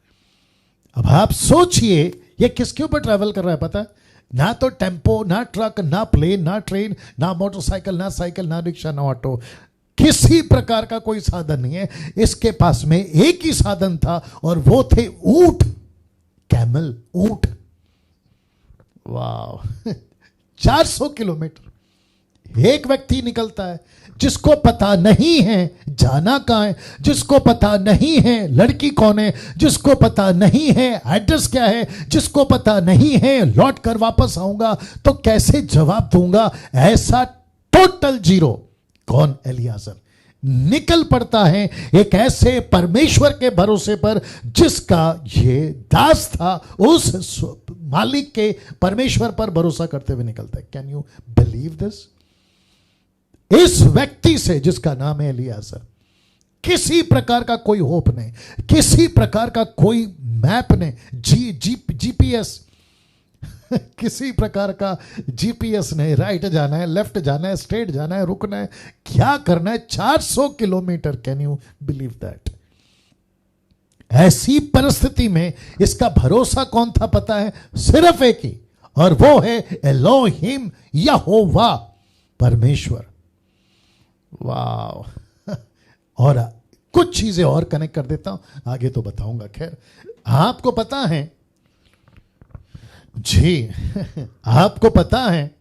Speaker 1: अब आप सोचिए ये किसके ऊपर ट्रैवल कर रहा है पता है? ना तो टेम्पो, ना ट्रक, ना प्लेन, ना ट्रेन, ना मोटरसाइकिल, ना साइकिल, ना रिक्शा, ना ऑटो, किसी प्रकार का कोई साधन नहीं है। इसके पास में एक ही साधन था और वो थे ऊंट, कैमल, ऊंट। वाह 400 किलोमीटर एक व्यक्ति निकलता है जिसको पता नहीं है जाना कहां है, जिसको पता नहीं है लड़की कौन है, जिसको पता नहीं है एड्रेस क्या है, जिसको पता नहीं है लौट कर वापस आऊंगा तो कैसे जवाब दूंगा, ऐसा टोटल जीरो। कौन? एलीआजर निकल पड़ता है एक ऐसे परमेश्वर के भरोसे पर जिसका ये दास था, उस मालिक के परमेश्वर पर भरोसा करते हुए निकलता है। Can you believe this? इस व्यक्ति से जिसका नाम है एलीआजर, किसी प्रकार का कोई होप नहीं, किसी प्रकार का कोई मैप नहीं, जीपीएस किसी प्रकार का जीपीएस नहीं, राइट जाना है, लेफ्ट जाना है, स्ट्रेट जाना है, रुकना है, क्या करना है, 400 kilometre. Can you believe that? ऐसी परिस्थिति में इसका भरोसा कौन था पता है? सिर्फ एक ही, और वो है एलोहिम, यहोवा, परमेश्वर। वाह और कुछ चीजें और कनेक्ट कर देता हूं, आगे तो बताऊंगा। खैर आपको पता है जी आपको पता है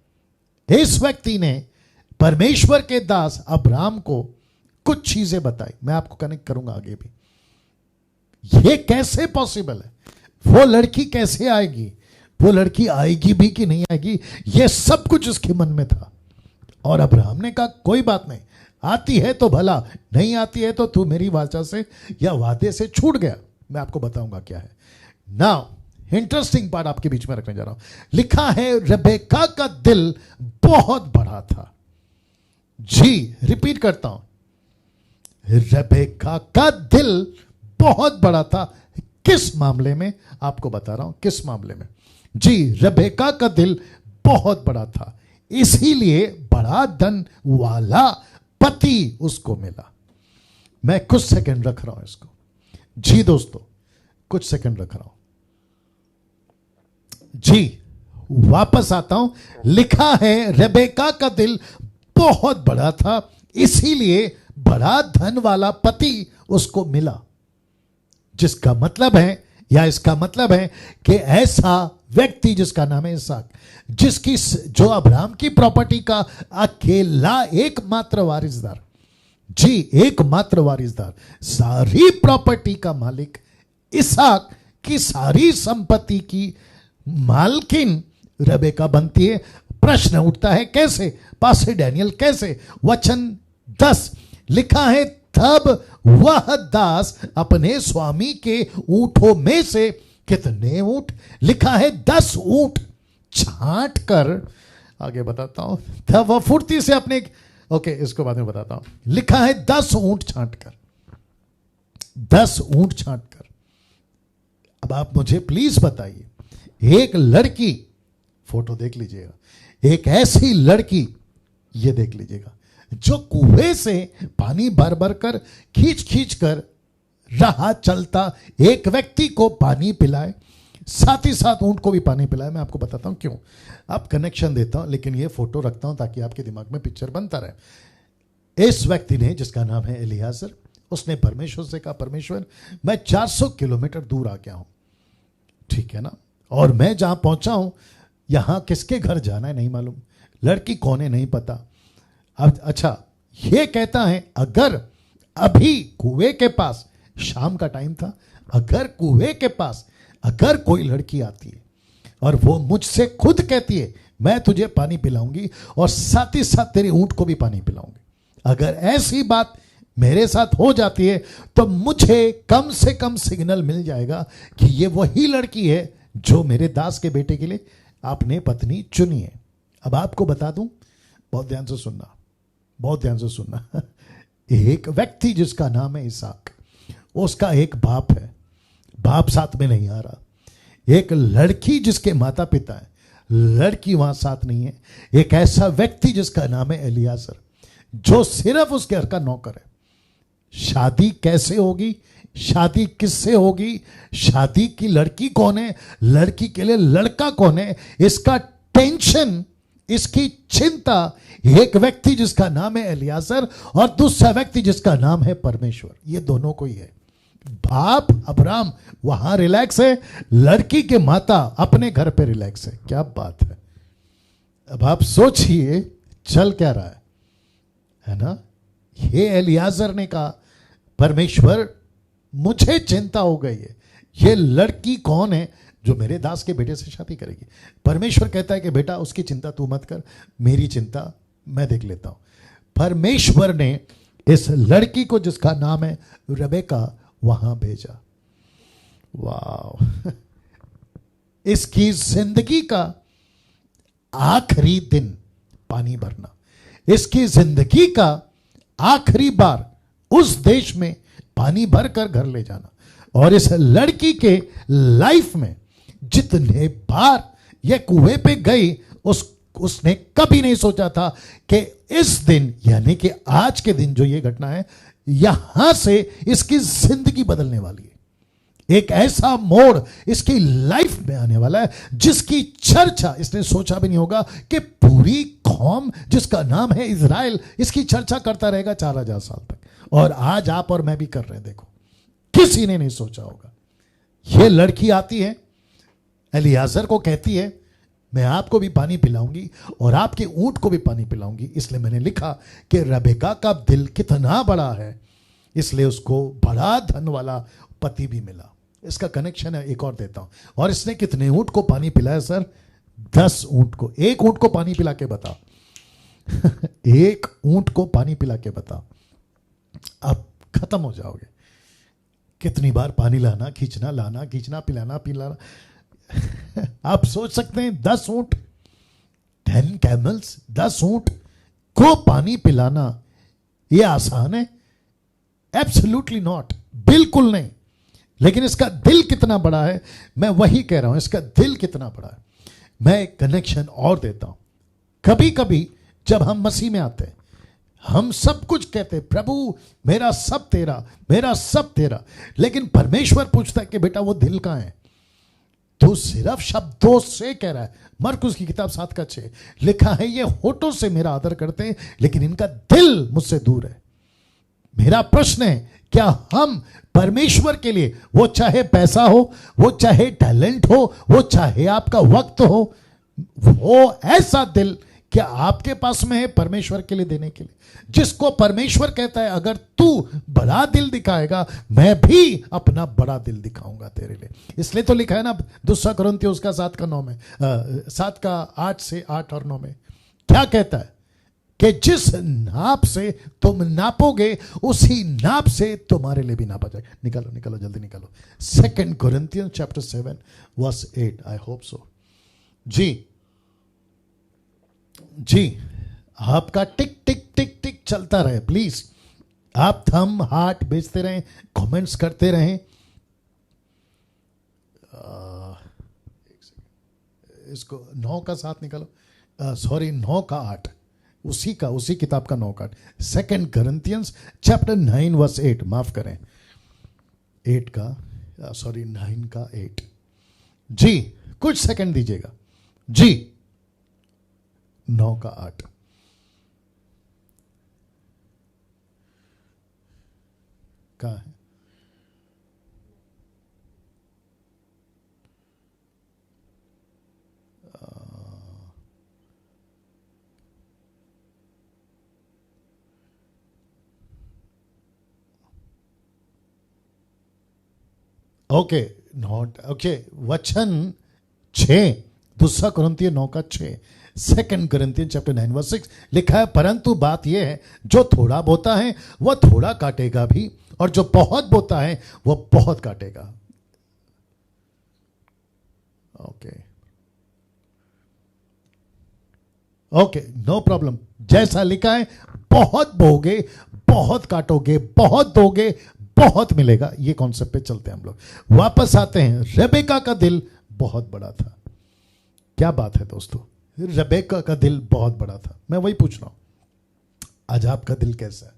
Speaker 1: इस व्यक्ति ने परमेश्वर के दास अब्राहम को कुछ चीजें बताई, मैं आपको कनेक्ट करूंगा आगे भी। ये कैसे पॉसिबल है, वो लड़की कैसे आएगी, वो लड़की आएगी भी कि नहीं आएगी, ये सब कुछ उसके मन में था। और अब्राहम ने कहा कोई बात नहीं, आती है तो भला, नहीं आती है तो तू मेरी वाचा से या वादे से छूट गया। मैं आपको बताऊंगा क्या है। नाउ इंटरेस्टिंग पार्ट आपके बीच में रखने जा रहा हूं। लिखा है रेबेका का दिल बहुत बड़ा था। जी रिपीट करता हूं, रेबेका का दिल बहुत बड़ा था। किस मामले में? आपको बता रहा हूं किस मामले में। जी रेबेका का दिल बहुत बड़ा था, इसीलिए बड़ा धन वाला पति उसको मिला। मैं कुछ सेकंड रख रहा हूं इसको। जी दोस्तों, कुछ सेकंड रख रहा हूं जी, वापस आता हूं। लिखा है रेबेका का दिल बहुत बड़ा था, इसीलिए बड़ा धन वाला पति उसको मिला। जिसका मतलब है, या इसका मतलब है कि ऐसा व्यक्ति जिसका नाम है इसहाक, जिसकी जो अब्राहम की प्रॉपर्टी का अकेला एकमात्र वारिसदार, जी एकमात्र वारिसदार, सारी प्रॉपर्टी का मालिक इसहाक की सारी संपत्ति की मालकिन रेबेका बनती है। प्रश्न उठता है कैसे पास्टर डैनियल, कैसे? वचन 10 लिखा है, तब वह दास अपने स्वामी के ऊंटों में से कितने ऊंट? लिखा है 10 ऊंट छांट कर, आगे बताता हूं, तब वह फुर्ती से अपने, ओके इसको बाद में बताता हूं। लिखा है 10 ऊंट छांट कर, 10 ऊंट छांट कर। अब आप मुझे प्लीज बताइए, एक लड़की, फोटो देख लीजिएगा, एक ऐसी लड़की, ये देख लीजिएगा, जो कुएं से पानी भर भर कर खींच खींच कर रहा चलता एक व्यक्ति को पानी पिलाए, साथ ही साथ ऊंट को भी पानी पिलाए। मैं आपको बताता हूं क्यों, अब कनेक्शन देता हूं, लेकिन ये फोटो रखता हूं ताकि आपके दिमाग में पिक्चर बनता रहे। इस व्यक्ति ने, जिसका नाम है एलियाजर, उसने परमेश्वर से कहा, परमेश्वर मैं 400 किलोमीटर दूर आ गया हूं, ठीक है ना, और मैं जहां पहुंचा हूं, यहां किसके घर जाना है नहीं मालूम, लड़की कौन है नहीं पता। अब अच्छा, ये कहता है अगर अभी कुएं के पास, शाम का टाइम था, अगर कुएं के पास अगर कोई लड़की आती है और वो मुझसे खुद कहती है मैं तुझे पानी पिलाऊंगी और साथ ही साथ तेरे ऊंट को भी पानी पिलाऊंगी, अगर ऐसी बात मेरे साथ हो जाती है तो मुझे कम से कम सिग्नल मिल जाएगा कि ये वही लड़की है जो मेरे दास के बेटे के लिए आपने पत्नी चुनी है। अब आपको बता दूं, बहुत ध्यान से सुनना, बहुत ध्यान से सुनना। एक व्यक्ति जिसका नाम है इसहाक, उसका एक बाप है, बाप साथ में नहीं आ रहा। एक लड़की जिसके माता पिता है, लड़की वहां साथ नहीं है। एक ऐसा व्यक्ति जिसका नाम है एलियाजर, जो सिर्फ उसके घर का नौकर है। शादी कैसे होगी, शादी किससे होगी, शादी की लड़की कौन है, लड़की के लिए लड़का कौन है, इसका टेंशन, इसकी चिंता एक व्यक्ति जिसका नाम है एलियाजर और दूसरा व्यक्ति जिसका नाम है परमेश्वर, ये दोनों को ही है। बाप अब्राहम वहां रिलैक्स है, लड़की के माता अपने घर पे रिलैक्स है। क्या बात है। अब आप सोचिए चल क्या रहा है ना। ये एलियाजर ने कहा परमेश्वर मुझे चिंता हो गई है, ये लड़की कौन है जो मेरे दास के बेटे से शादी करेगी। परमेश्वर कहता है कि बेटा उसकी चिंता तू मत कर, मेरी चिंता मैं देख लेता हूं। परमेश्वर ने इस लड़की को जिसका नाम है रेबेका वहां भेजा। वाह, इसकी जिंदगी का आखिरी दिन पानी भरना, इसकी जिंदगी का आखिरी बार उस देश में पानी भरकर घर ले जाना। और इस लड़की के लाइफ में जितने बार ये कुएं पे गई, उसने कभी नहीं सोचा था कि इस दिन, यानी कि आज के दिन जो ये घटना है, यहां से इसकी जिंदगी बदलने वाली है। एक ऐसा मोड़ इसकी लाइफ में आने वाला है जिसकी चर्चा इसने सोचा भी नहीं होगा कि पूरी कौम जिसका नाम है इजराइल इसकी चर्चा करता रहेगा 4000 साल तक। और आज आप और मैं भी कर रहे हैं। देखो, किसी ने नहीं सोचा होगा। ये लड़की आती है, एलियाजर को कहती है मैं आपको भी पानी पिलाऊंगी और आपके ऊंट को भी पानी पिलाऊंगी। इसलिए मैंने लिखा कि रेबेका का दिल कितना बड़ा है, इसलिए उसको बड़ा धन वाला पति भी मिला। इसका कनेक्शन है, एक और देता हूं। और इसने कितने ऊंट को पानी पिलाया सर? 10 ऊंट को। एक ऊंट को पानी पिला के बता। एक ऊंट को पानी पिला के बता, अब खत्म हो जाओगे। कितनी बार पानी लाना, खींचना, लाना, खींचना, पिलाना, पिलाना। आप सोच सकते हैं 10 ऊंट, 10 कैमल्स, 10 ऊंट को पानी पिलाना यह आसान है? एब्सोल्युटली नॉट, बिल्कुल नहीं। लेकिन इसका दिल कितना बड़ा है, मैं वही कह रहा हूं, इसका दिल कितना बड़ा है। मैं एक कनेक्शन और देता हूं। कभी कभी जब हम मसीह में आते हैं, हम सब कुछ कहते प्रभु मेरा सब तेरा, मेरा सब तेरा, लेकिन परमेश्वर पूछता है कि बेटा वो दिल कहां है? तू सिर्फ शब्दों से कह रहा है। मरकुस की किताब 7:6 लिखा है, ये होठों से मेरा आदर करते हैं लेकिन इनका दिल मुझसे दूर है। मेरा प्रश्न है, क्या हम परमेश्वर के लिए, वो चाहे पैसा हो, वो चाहे टैलेंट हो, वो चाहे आपका वक्त हो, वो ऐसा दिल क्या आपके पास में है परमेश्वर के लिए देने के लिए? जिसको परमेश्वर कहता है अगर तू बड़ा दिल दिखाएगा मैं भी अपना बड़ा दिल दिखाऊंगा तेरे लिए। इसलिए तो लिखा है ना 2 कुरिन्थियों उसका 7:9 में, 7:8 से 8 और 9 में क्या कहता है कि जिस नाप से तुम नापोगे उसी नाप से तुम्हारे लिए भी नापा जाएगा। निकालो निकालो जल्दी निकालो। 2 Corinthians chapter 7 verse 8। I hope so. जी आपका टिक टिक टिक टिक चलता रहे प्लीज। आप थम हार्ट भेजते रहें, कमेंट्स करते रहें। इसको 9 का 7 निकालो, सॉरी 9 का 8, उसी किताब का 9 का 8। 2 Corinthians chapter 9 verse 8, माफ करें 8 का, सॉरी 9 का 8। जी कुछ सेकंड दीजिएगा जी। 9 का 8। कहाँ है? Okay not okay. वचन 6, 2 कुरिन्थियों 9 का 6। 2 Corinthians chapter 9 verse 6 लिखा है, परंतु बात यह है जो थोड़ा बोता है वह थोड़ा काटेगा भी, और जो बहुत बोता है वह बहुत काटेगा। Okay no problem. जैसा लिखा है बहुत बोगे बहुत काटोगे, बहुत दोगे बहुत मिलेगा। ये कॉन्सेप्ट पे चलते हैं हम लोग। वापस आते हैं। रेबेका का दिल बहुत बड़ा था। क्या बात है दोस्तों, रेबेका का दिल बहुत बड़ा था। मैं वही पूछ रहा हूं आज आपका दिल कैसा है?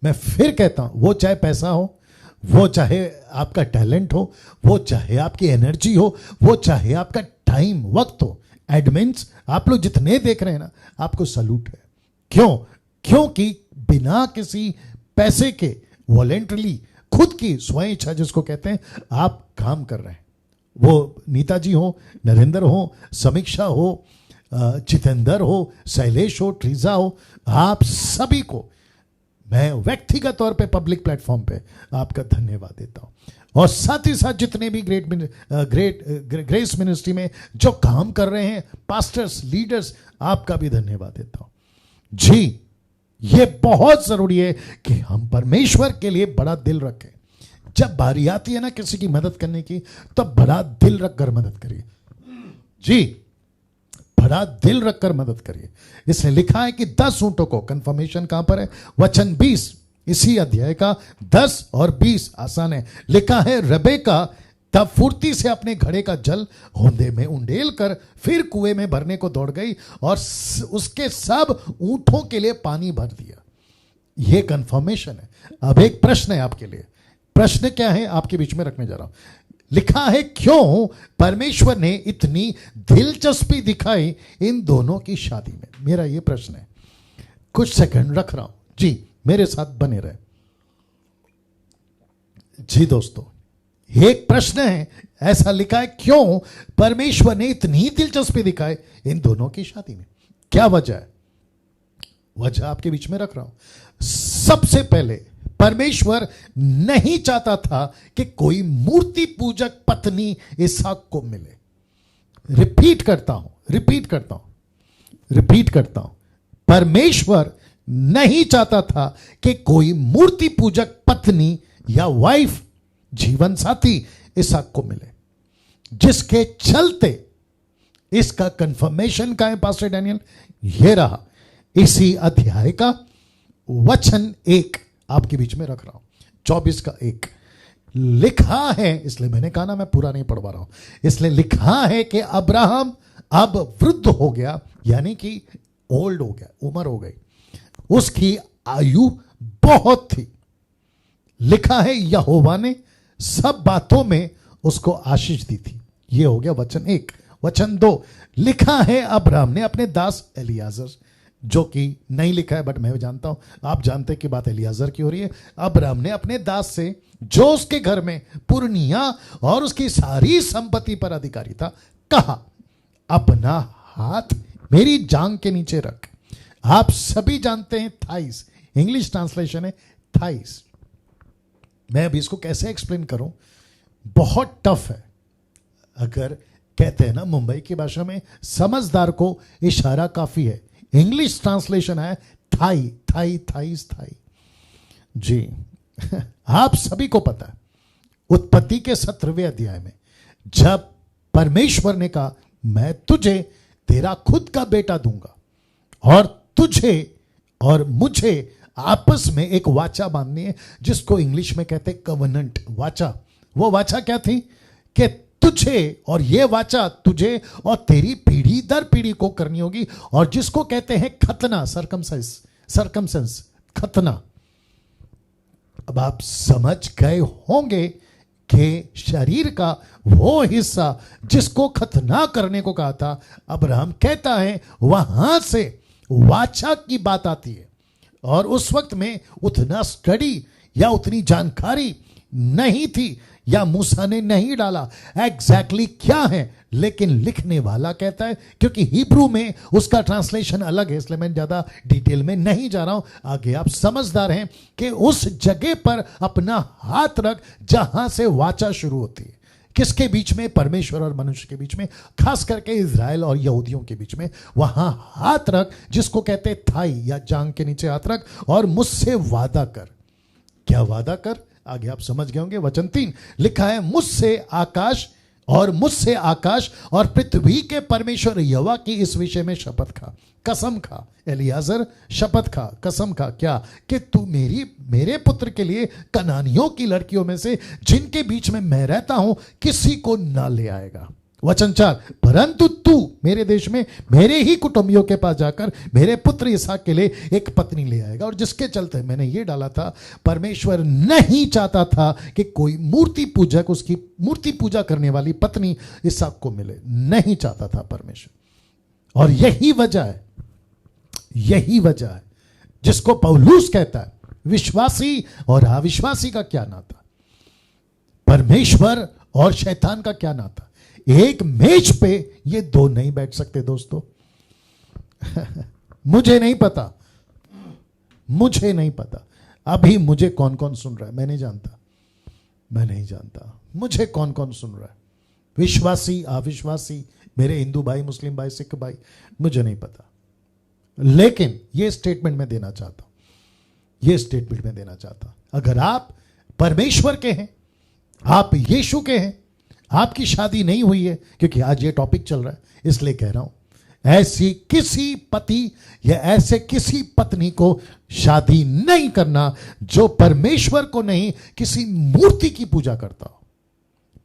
Speaker 1: मैं फिर कहता हूं, वो चाहे पैसा हो, वो चाहे आपका टैलेंट हो, वो चाहे आपकी एनर्जी हो, वो चाहे आपका टाइम वक्त हो, एडमिन्स आप लोग जितने देख रहे हैं ना, आपको सलूट है। क्यों? क्योंकि बिना किसी पैसे के वॉलेंटरली खुद की स्वयं इच्छा जिसको कहते हैं, आप काम कर रहे हैं। वो नीता जी हो, नरेंद्र हो, समीक्षा हो, जितेंद्र हो, शैलेश हो, ट्रीजा हो, आप सभी को मैं व्यक्तिगत तौर पे पब्लिक प्लेटफॉर्म पे आपका धन्यवाद देता हूं। और साथ ही साथ जितने भी ग्रेस मिनिस्ट्री में जो काम कर रहे हैं, पास्टर्स, लीडर्स, आपका भी धन्यवाद देता हूं। जी ये बहुत जरूरी है कि हम परमेश्वर के लिए बड़ा दिल रखें। जब बारी आती है ना किसी की मदद करने की, तो बड़ा दिल रखकर मदद करिए। जी बड़ा दिल रखकर मदद करिए। इसलिए लिखा है कि 10 ऊंटों को, कंफर्मेशन कहां पर है? वचन 20 इसी अध्याय का 10 और 20 आसान है। लिखा है, रेबेका तब फुर्ती से अपने घड़े का जल होंदे में उंडेल कर फिर कुएं में भरने को दौड़ गई और उसके सब ऊंटों के लिए पानी भर दिया। यह कंफर्मेशन है। अब एक प्रश्न है आपके लिए। प्रश्न क्या है आपके बीच में रखने जा रहा हूं। लिखा है, क्यों परमेश्वर ने इतनी दिलचस्पी दिखाई इन दोनों की शादी में? मेरा यह प्रश्न है। कुछ सेकंड रख रहा हूं जी, मेरे साथ बने रहे। जी दोस्तों, एक प्रश्न है। ऐसा लिखा है, क्यों परमेश्वर ने इतनी दिलचस्पी दिखाई इन दोनों की शादी में? क्या वजह है? वजह आपके बीच में रख रहा हूं। सबसे पहले परमेश्वर नहीं चाहता था कि कोई मूर्ति पूजक पत्नी इसहाक को मिले। रिपीट करता हूं। परमेश्वर नहीं चाहता था कि कोई मूर्ति पूजक पत्नी या वाइफ, जीवन साथी इसहाक को मिले, जिसके चलते इसका कंफर्मेशन का है पास्टर डैनियल, यह रहा। इसी अध्याय का वचन 1 आपके बीच में रख रहा हूं, 24 का 1 लिखा है। इसलिए मैंने कहा ना, मैं पूरा नहीं पढ़वा रहा हूं। इसलिए लिखा है कि अब्राहम अब वृद्ध हो गया, यानी कि ओल्ड हो गया, उम्र हो गई। उसकी आयु बहुत थी। लिखा है यहोवा ने सब बातों में उसको आशीष दी थी। यह हो गया वचन 1। वचन 2, लिखा है अब्राहम ने अपने दास एलियाजर, जो कि नहीं लिखा है बट मैं जानता हूं, आप जानते कि बात एलियाजर की हो रही है। अब्राहम ने अपने दास से, जो उसके घर में पुरनिया और उसकी सारी संपत्ति पर अधिकारी था, कहा अपना हाथ मेरी जांग के नीचे रख। आप सभी जानते हैं थाइस, इंग्लिश ट्रांसलेशन है थाइस। मैं अभी इसको कैसे एक्सप्लेन करूं, बहुत टफ है। अगर कहते हैं ना मुंबई की भाषा में, समझदार को इशारा काफी है। इंग्लिश ट्रांसलेशन है थाई, थाई, थाइस, थाई जी। आप सभी को पता है, उत्पत्ति के 17वें अध्याय में जब परमेश्वर ने कहा मैं तुझे तेरा खुद का बेटा दूंगा और तुझे और मुझे आपस में एक वाचा बांधनी है, जिसको इंग्लिश में कहते कवनेंट, वाचा। वो वाचा क्या थी कि तुझे और ये वाचा तुझे और तेरी पीढ़ी दर पीढ़ी को करनी होगी, और जिसको कहते हैं खतना, सरकमसेंस, खतना। अब आप समझ गए होंगे कि शरीर का वो हिस्सा जिसको खतना करने को कहा था, अब्राहम कहता है वहां से वाचा की बात आती है। और उस वक्त में उतना स्टडी या उतनी जानकारी नहीं थी, या मूसा ने नहीं डाला एग्जैक्टली क्या है, लेकिन लिखने वाला कहता है, क्योंकि हिब्रू में उसका ट्रांसलेशन अलग है, इसलिए मैं ज्यादा डिटेल में नहीं जा रहा हूं। आगे आप समझदार हैं कि उस जगह पर अपना हाथ रख जहां से वाचा शुरू होती है। किसके बीच में? परमेश्वर और मनुष्य के बीच में, खास करके इजराइल और यहूदियों के बीच में। वहां हाथ रख, जिसको कहते थाई या जांग के नीचे हाथ रख, और मुझसे वादा कर। क्या वादा कर? आगे आप समझ गए होंगे। वचन 3 लिखा है मुझसे आकाश और पृथ्वी के परमेश्वर यहोवा की इस विषय में शपथ खा, कसम खा। एलियाजर शपथ खा, कसम खा, क्या? कि तू मेरे पुत्र के लिए कनानियों की लड़कियों में से जिनके बीच में मैं रहता हूं किसी को ना ले आएगा। वचन 4, परंतु तू मेरे देश में मेरे ही कुटुंबियों के पास जाकर मेरे पुत्र इसहाक के लिए एक पत्नी ले आएगा। और जिसके चलते मैंने ये डाला था, परमेश्वर नहीं चाहता था कि कोई मूर्ति पूजक, उसकी मूर्ति पूजा करने वाली पत्नी इसहाक को मिले, नहीं चाहता था परमेश्वर। और यही वजह है जिसको पौलुस कहता है विश्वासी और अविश्वासी का क्या नाता, परमेश्वर और शैतान का क्या नाता। एक मेज पे ये दो नहीं बैठ सकते दोस्तों। मुझे नहीं पता अभी मुझे कौन कौन सुन रहा है, मैं नहीं जानता मुझे कौन कौन सुन रहा है, विश्वासी अविश्वासी, मेरे हिंदू भाई, मुस्लिम भाई, सिख भाई, मुझे नहीं पता। लेकिन ये स्टेटमेंट मैं देना चाहता हूं, अगर आप परमेश्वर के हैं, आप यीशु के हैं, आपकी शादी नहीं हुई है, क्योंकि आज ये टॉपिक चल रहा है इसलिए कह रहा हूं, ऐसी किसी पति या ऐसे किसी पत्नी को शादी नहीं करना जो परमेश्वर को नहीं किसी मूर्ति की पूजा करता हो।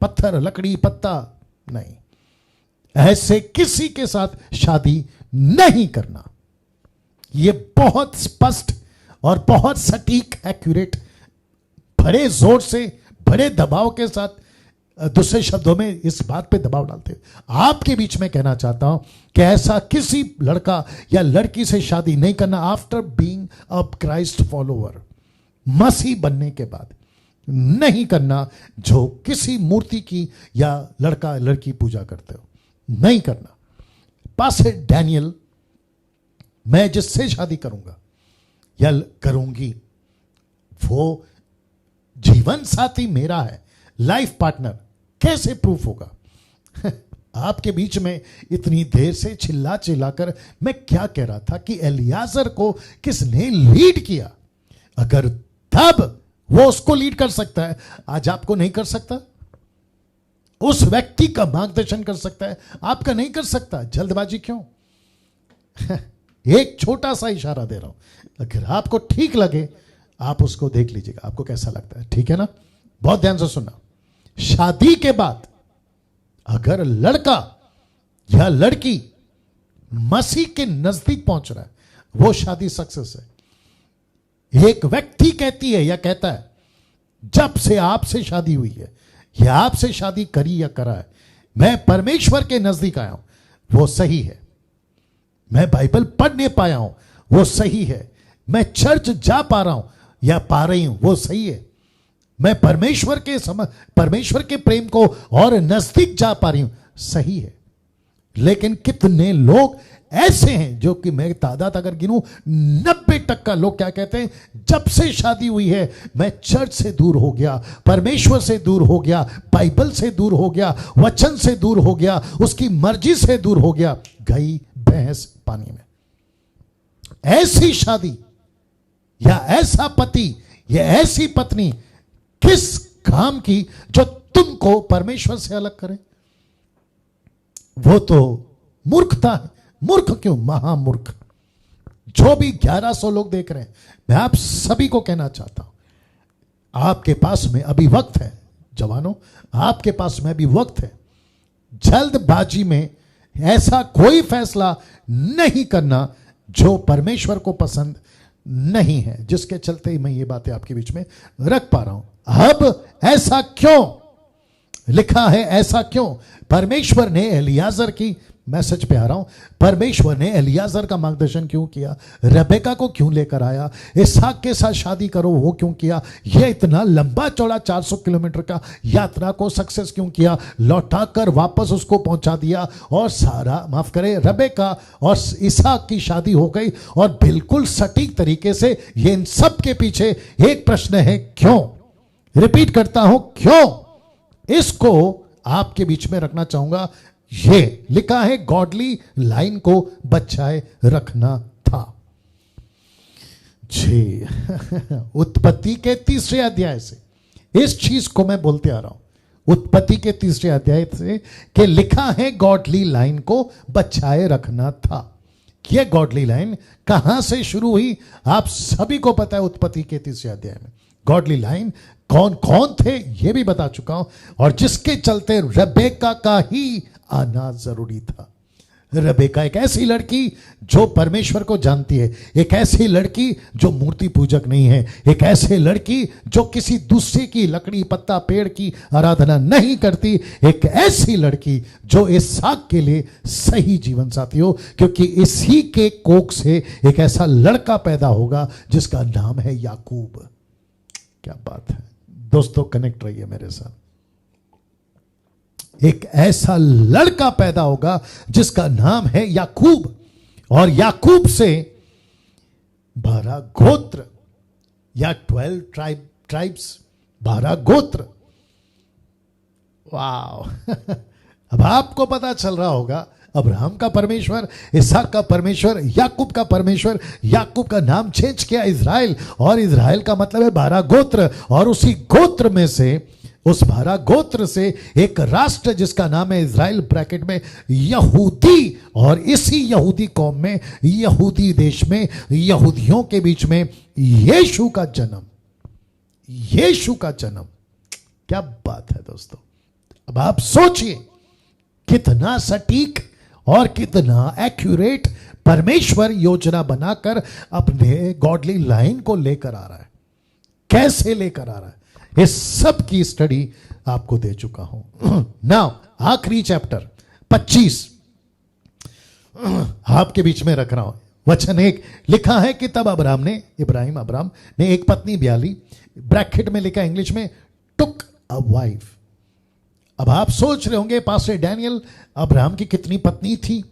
Speaker 1: पत्थर, लकड़ी, पत्ता नहीं, ऐसे किसी के साथ शादी नहीं करना। यह बहुत स्पष्ट और बहुत सटीक, एक्यूरेट, बड़े जोर से, बड़े दबाव के साथ, दूसरे शब्दों में इस बात पे दबाव डालते आपके बीच में कहना चाहता हूं कि ऐसा किसी लड़का या लड़की से शादी नहीं करना after being a Christ follower, मसीह बनने के बाद नहीं करना, जो किसी मूर्ति की या लड़का लड़की पूजा करते हो, नहीं करना। पास्टर डैनियल, मैं जिससे शादी करूंगा या करूंगी वो जीवन साथी मेरा है, लाइफ पार्टनर। कैसे प्रूफ होगा? आपके बीच में इतनी देर से चिल्ला चिल्लाकर मैं क्या कह रहा था कि एलियाजर को किसने लीड किया। अगर तब वो उसको लीड कर सकता है, आज आपको नहीं कर सकता? उस व्यक्ति का मार्गदर्शन कर सकता है, आपका नहीं कर सकता। जल्दबाजी क्यों? एक छोटा सा इशारा दे रहा हूं, अगर आपको ठीक लगे आप उसको देख लीजिएगा, आपको कैसा लगता है, ठीक है ना? बहुत ध्यान से सुनना। शादी के बाद अगर लड़का या लड़की मसीह के नजदीक पहुंच रहा है, वो शादी सक्सेस है। एक व्यक्ति कहती है या कहता है, जब से आपसे शादी हुई है या आपसे शादी करी या करा है, मैं परमेश्वर के नजदीक आया हूं, वो सही है। मैं बाइबल पढ़ने पाया हूं, वो सही है। मैं चर्च जा पा रहा हूं या पा रही हूं, वो सही है। मैं परमेश्वर के प्रेम को और नजदीक जा पा रही हूं, सही है। लेकिन कितने लोग ऐसे हैं जो कि मैं तादाद अगर गिनूं 90% लोग क्या कहते हैं, जब से शादी हुई है मैं चर्च से दूर हो गया, परमेश्वर से दूर हो गया, बाइबल से दूर हो गया, वचन से दूर हो गया, उसकी मर्जी से दूर हो गया, गई भैंस पानी में। ऐसी शादी या ऐसा पति या ऐसी पत्नी किस काम की जो तुमको परमेश्वर से अलग करे? वो तो मूर्खता है। मूर्ख क्यों? महामूर्ख। जो भी 1100 लोग देख रहे हैं, मैं आप सभी को कहना चाहता हूं, आपके पास में अभी वक्त है। जवानों, आपके पास में अभी वक्त है। जल्दबाजी में ऐसा कोई फैसला नहीं करना जो परमेश्वर को पसंद नहीं है, जिसके चलते ही मैं ये बातें आपके बीच में रख पा रहा हूं। अब ऐसा क्यों लिखा है? ऐसा क्यों? परमेश्वर ने एलियाजर की, मैसेज पे आ रहा हूं, परमेश्वर ने एलियाजर का मार्गदर्शन क्यों किया? रेबेका को क्यों लेकर आया? इसहाक के साथ शादी करो, वो क्यों किया? यह इतना लंबा चौड़ा 400 किलोमीटर का यात्रा को सक्सेस क्यों किया? लौटाकर वापस उसको पहुंचा दिया और सारा, माफ करें, रेबेका और इसहाक की शादी हो गई। और बिल्कुल सटीक तरीके से ये, इन सब के पीछे एक प्रश्न है, क्यों? रिपीट करता हूं, क्यों? इसको आपके बीच में रखना चाहूंगा। ये लिखा है, गॉडली लाइन को बचाए रखना था। जी उत्पत्ति के 3 अध्याय से इस चीज को मैं बोलते आ रहा हूं। उत्पत्ति के 3 अध्याय से कि लिखा है गॉडली लाइन को बचाए रखना था। यह गॉडली लाइन कहां से शुरू हुई? आप सभी को पता है। उत्पत्ति के 3 अध्याय में गॉडली लाइन कौन कौन थे ये भी बता चुका हूं, और जिसके चलते रेबेका का ही आना जरूरी था। रेबेका एक ऐसी लड़की जो परमेश्वर को जानती है, एक ऐसी लड़की जो मूर्ति पूजक नहीं है, एक ऐसी लड़की जो किसी दूसरे की लकड़ी पत्ता पेड़ की आराधना नहीं करती, एक ऐसी लड़की जो इसहाक के लिए सही जीवन साथी हो, क्योंकि इसी के कोख से एक ऐसा लड़का पैदा होगा जिसका नाम है याकूब। क्या बात है दोस्तों, कनेक्ट रहिए मेरे साथ। एक ऐसा लड़का पैदा होगा जिसका नाम है याकूब, और याकूब से 12 गोत्र या 12 ट्राइब्स, 12 गोत्र। वाह अब आपको पता चल रहा होगा, अब्राहम का परमेश्वर, इसहाक का परमेश्वर, याकूब का परमेश्वर। याकूब का नाम चेंज किया इज़राइल, और इज़राइल का मतलब है 12 गोत्र, और उसी गोत्र में से, उस 12 गोत्र से एक राष्ट्र जिसका नाम है इज़राइल, ब्रैकेट में यहूदी। और इसी यहूदी कौम में, यहूदी देश में, यहूदियों के बीच में यीशु का जन्म। यीशु का जन्म, क्या बात है दोस्तों। अब आप सोचिए कितना सटीक और कितना एक्यूरेट परमेश्वर योजना बनाकर अपने गॉडली लाइन को लेकर आ रहा है। कैसे लेकर आ रहा है, इस सब की स्टडी आपको दे चुका हूं। नाउ आखिरी चैप्टर 25 आपके बीच में रख रहा हूं। वचन 1 लिखा है कि तब अब्राहम ने एक पत्नी ब्याली, ब्रैकेट में लिखा इंग्लिश में टुक अ वाइफ। अब आप सोच रहे होंगे पास्टर डैनियल, अब्राहम की कितनी पत्नी थी?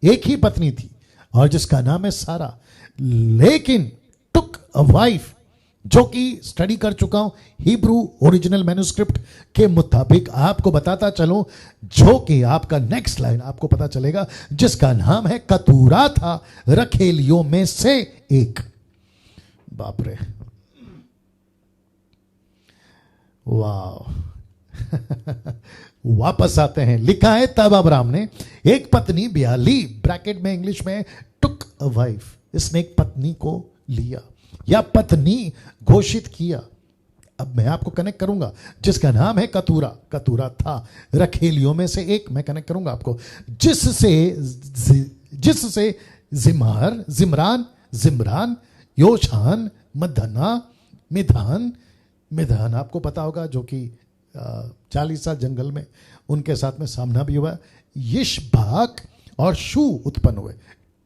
Speaker 1: एक ही पत्नी थी, और जिसका नाम है सारा। लेकिन टुक अ वाइफ, जो कि स्टडी कर चुका हूं हिब्रू ओरिजिनल मैन्युस्क्रिप्ट के मुताबिक, आपको बताता चलूं, जो कि आपका नेक्स्ट लाइन आपको पता चलेगा, जिसका नाम है कतूरा था रखेलियों में से एक। बाप रे, वाह वापस आते हैं। लिखा है तब अब्राहम ने एक पत्नी ब्याली, ब्रैकेट में इंग्लिश में टुक अ वाइफ। इसने एक पत्नी को लिया या पत्नी घोषित किया। अब मैं आपको कनेक्ट करूंगा, जिसका नाम है कतूरा। कतूरा था रखेलियों में से एक। मैं कनेक्ट करूंगा आपको, जिससे जिमरान, योशान, मधना, मिधान। मिधान आपको पता होगा, जो कि 40 साल जंगल में उनके साथ में सामना भी हुआ। यिशबाक और शू उत्पन्न हुए।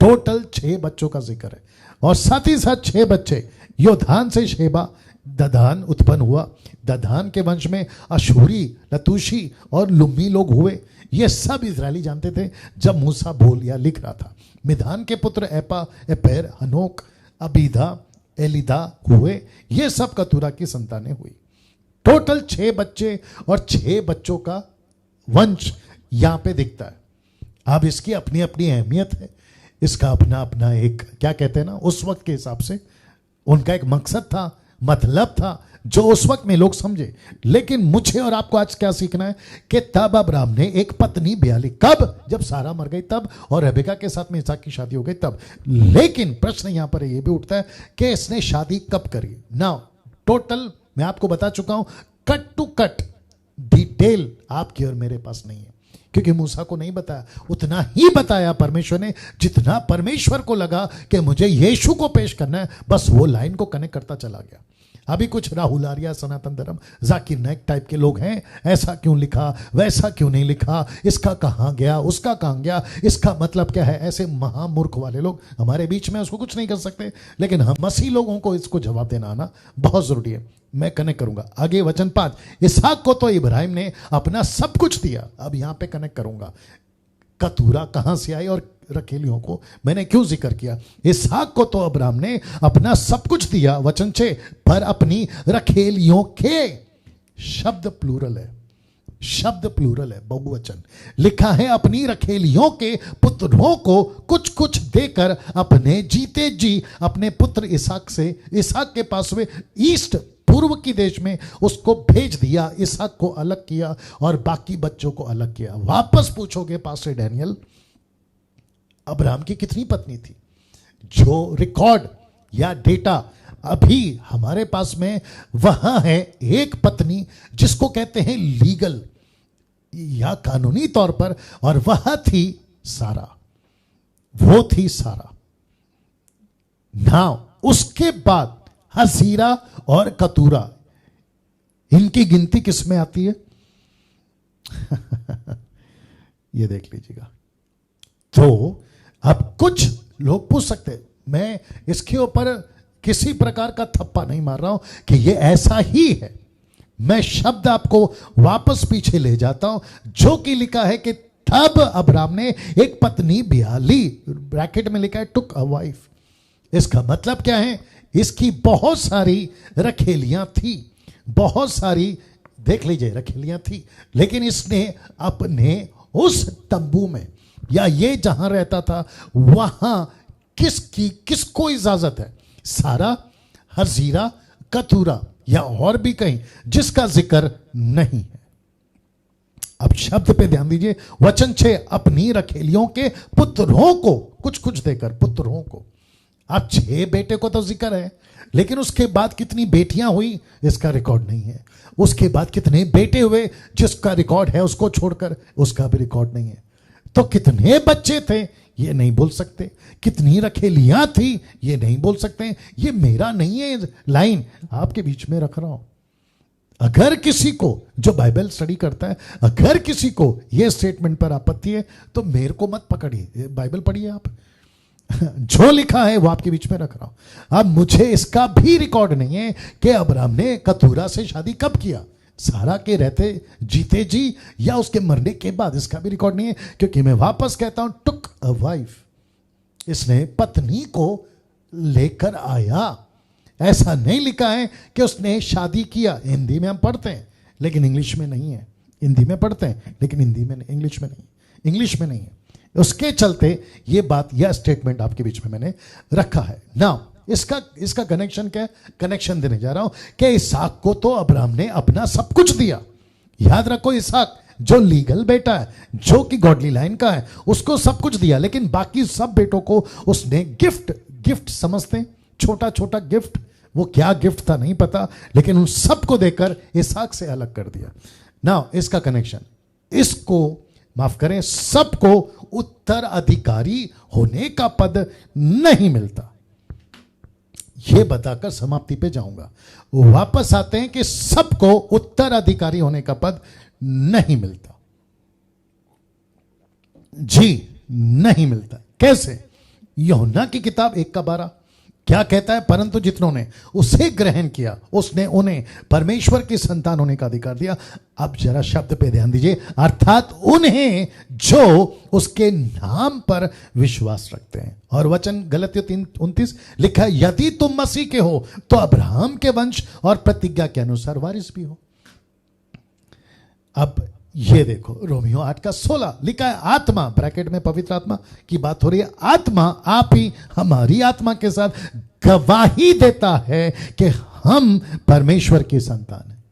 Speaker 1: टोटल 6 बच्चों का जिक्र है, और साथ ही साथ 6 बच्चे। योधान से शेबा, ददान उत्पन्न हुआ। ददान के वंश में अशूरी, लतूशी और लुम्मी लोग हुए। ये सब इजरायली जानते थे जब मूसा बोल या लिख रहा था। मिधान के पुत्र एपा, एपेर, हनोक, अबीदा, एलिदा हुए। ये सब कतूरा की संतानें हुई। टोटल 6 बच्चे और 6 बच्चों का वंश यहां पे दिखता है। अब इसकी अपनी अपनी अहमियत है, इसका अपना अपना एक क्या कहते हैं ना, उस वक्त के हिसाब से उनका एक मकसद था, मतलब था, जो उस वक्त में लोग समझे। लेकिन मुझे और आपको आज क्या सीखना है कि तब अब्राहम ने एक पत्नी ब्याह ली। कब? जब सारा मर गई तब, और रेबेका के साथ में इसहाक की शादी हो गई तब। लेकिन प्रश्न यहां पर यह भी उठता है कि इसने शादी कब करी। नाउ टोटल मैं आपको बता चुका हूं, कट टू कट डिटेल आपकी और मेरे पास नहीं है, क्योंकि मूसा को नहीं बताया। उतना ही बताया परमेश्वर ने जितना परमेश्वर को लगा कि मुझे यीशु को पेश करना है, बस वो लाइन को कनेक्ट करता चला गया। अभी कुछ राहुल आर्या, सनातन धर्म, जाकिर नाइक टाइप के लोग हैं, ऐसा क्यों लिखा, वैसा क्यों नहीं लिखा, इसका कहां गया, उसका कहां गया, इसका मतलब क्या है। ऐसे महामूर्ख वाले लोग हमारे बीच में, उसको कुछ नहीं कर सकते। लेकिन हम मसीह लोगों को इसको जवाब देना आना बहुत जरूरी है। मैं कनेक्ट करूंगा आगे। वचन 5, इसहाक को तो इब्राहिम ने अपना सब कुछ दिया। अब यहां पे कनेक्ट करूंगा, कतूरा कहां से आई और रखेलियों को मैंने क्यों जिक्र किया। इसहाक को तो अब्राहम ने अपना सब कुछ दिया। वचन 6, पर अपनी रखेलियों के, शब्द प्लूरल है, शब्द प्लूरल है, बहुवचन लिखा है। अपनी रखेलियों के पुत्रों को कुछ कुछ देकर अपने जीते जी अपने पुत्र इसहाक से, इसहाक के पास हुए ईस्ट, पूर्व की देश में उसको भेज दिया। इसहाक को अलग किया और बाकी बच्चों को अलग किया। वापस पूछोगे पास्टर डैनियल, अब्राहम की कितनी पत्नी थी? जो रिकॉर्ड या डेटा अभी हमारे पास में वहां है, एक पत्नी जिसको कहते हैं लीगल या कानूनी तौर पर, और वह थी सारा, वो थी सारा। नाउ उसके बाद हसीरा और कतूरा, इनकी गिनती किस में आती है? ये देख लीजिएगा। तो अब कुछ लोग पूछ सकते हैं, मैं इसके ऊपर किसी प्रकार का थप्पा नहीं मार रहा हूं कि ये ऐसा ही है। मैं शब्द आपको वापस पीछे ले जाता हूं, जो कि लिखा है कि तब अब्राहम ने एक पत्नी ब्याह ली। ब्रैकेट में लिखा है टुक अ वाइफ। इसका मतलब क्या है? इसकी बहुत सारी रखेलियां थी, बहुत सारी, देख लीजिए, रखेलियां थी। लेकिन इसने अपने उस तंबू में, या ये जहां रहता था वहां किसको इजाजत है? सारा, हजीरा, कतूरा या और भी कहीं जिसका जिक्र नहीं है। अब शब्द पे ध्यान दीजिए। वचन 6, अपनी रखेलियों के पुत्रों को कुछ कुछ देकर, पुत्रों को। अब 6 बेटे को तो जिक्र है, लेकिन उसके बाद कितनी बेटियां हुई इसका रिकॉर्ड नहीं है। उसके बाद कितने बेटे हुए जिसका रिकॉर्ड है, उसको छोड़कर उसका भी रिकॉर्ड नहीं है। तो कितने बच्चे थे ये नहीं बोल सकते, कितनी रखेलियां थी ये नहीं बोल सकते। ये मेरा नहीं है लाइन, आपके बीच में रख रहा हूं। अगर किसी को, जो बाइबल स्टडी करता है, अगर किसी को ये स्टेटमेंट पर आपत्ति है तो मेरे को मत पकड़िए, बाइबल पढ़िए आप। जो लिखा है वो आपके बीच में रख रहा हूं। अब मुझे इसका भी रिकॉर्ड नहीं है कि अब्राहम ने कतूरा से शादी कब किया, सारा के रहते जीते जी या उसके मरने के बाद, इसका भी रिकॉर्ड नहीं है। क्योंकि मैं वापस कहता हूं, टुक अ वाइफ, इसने पत्नी को लेकर आया। ऐसा नहीं लिखा है कि उसने शादी किया। हिंदी में हम पढ़ते हैं लेकिन इंग्लिश में नहीं है। हिंदी में पढ़ते हैं लेकिन हिंदी में नहीं, इंग्लिश में नहीं, इंग्लिश में नहीं है। उसके चलते ये बात, यह स्टेटमेंट आपके बीच में मैंने रखा है। नाउ इसका कनेक्शन क्या है? कनेक्शन देने जा रहा हूं कि इसहाक को तो अब्राहम ने अपना सब कुछ दिया। याद रखो, इसहाक जो लीगल बेटा है, जो कि गॉडली लाइन का है, उसको सब कुछ दिया। लेकिन बाकी सब बेटों को उसने गिफ्ट समझते, छोटा छोटा गिफ्ट, वो क्या गिफ्ट था नहीं पता, लेकिन उन सबको देकर इसहाक से अलग कर दिया। नाउ इसका कनेक्शन, इसको माफ करें, सबको उत्तराधिकारी होने का पद नहीं मिलता। ये बताकर समाप्ति पे जाऊंगा। वापस आते हैं कि सबको उत्तराधिकारी होने का पद नहीं मिलता। जी नहीं मिलता। कैसे? यूहन्ना की किताब 1:12 क्या कहता है? परंतु जितनों ने उसे ग्रहण किया उसने उन्हें परमेश्वर की संतान होने का अधिकार दिया। अब जरा शब्द पे ध्यान दीजिए, अर्थात उन्हें जो उसके नाम पर विश्वास रखते हैं। और वचन गलतियों 3:29 लिखा है, यदि तुम मसीह के हो तो अब्राहम के वंश और प्रतिज्ञा के अनुसार वारिस भी हो। अब ये देखो रोमियो 8:16 लिखा है, आत्मा ब्रैकेट में पवित्र आत्मा की बात हो रही है, आत्मा आप ही हमारी आत्मा के साथ गवाही देता है कि हम परमेश्वर की संतान हैं।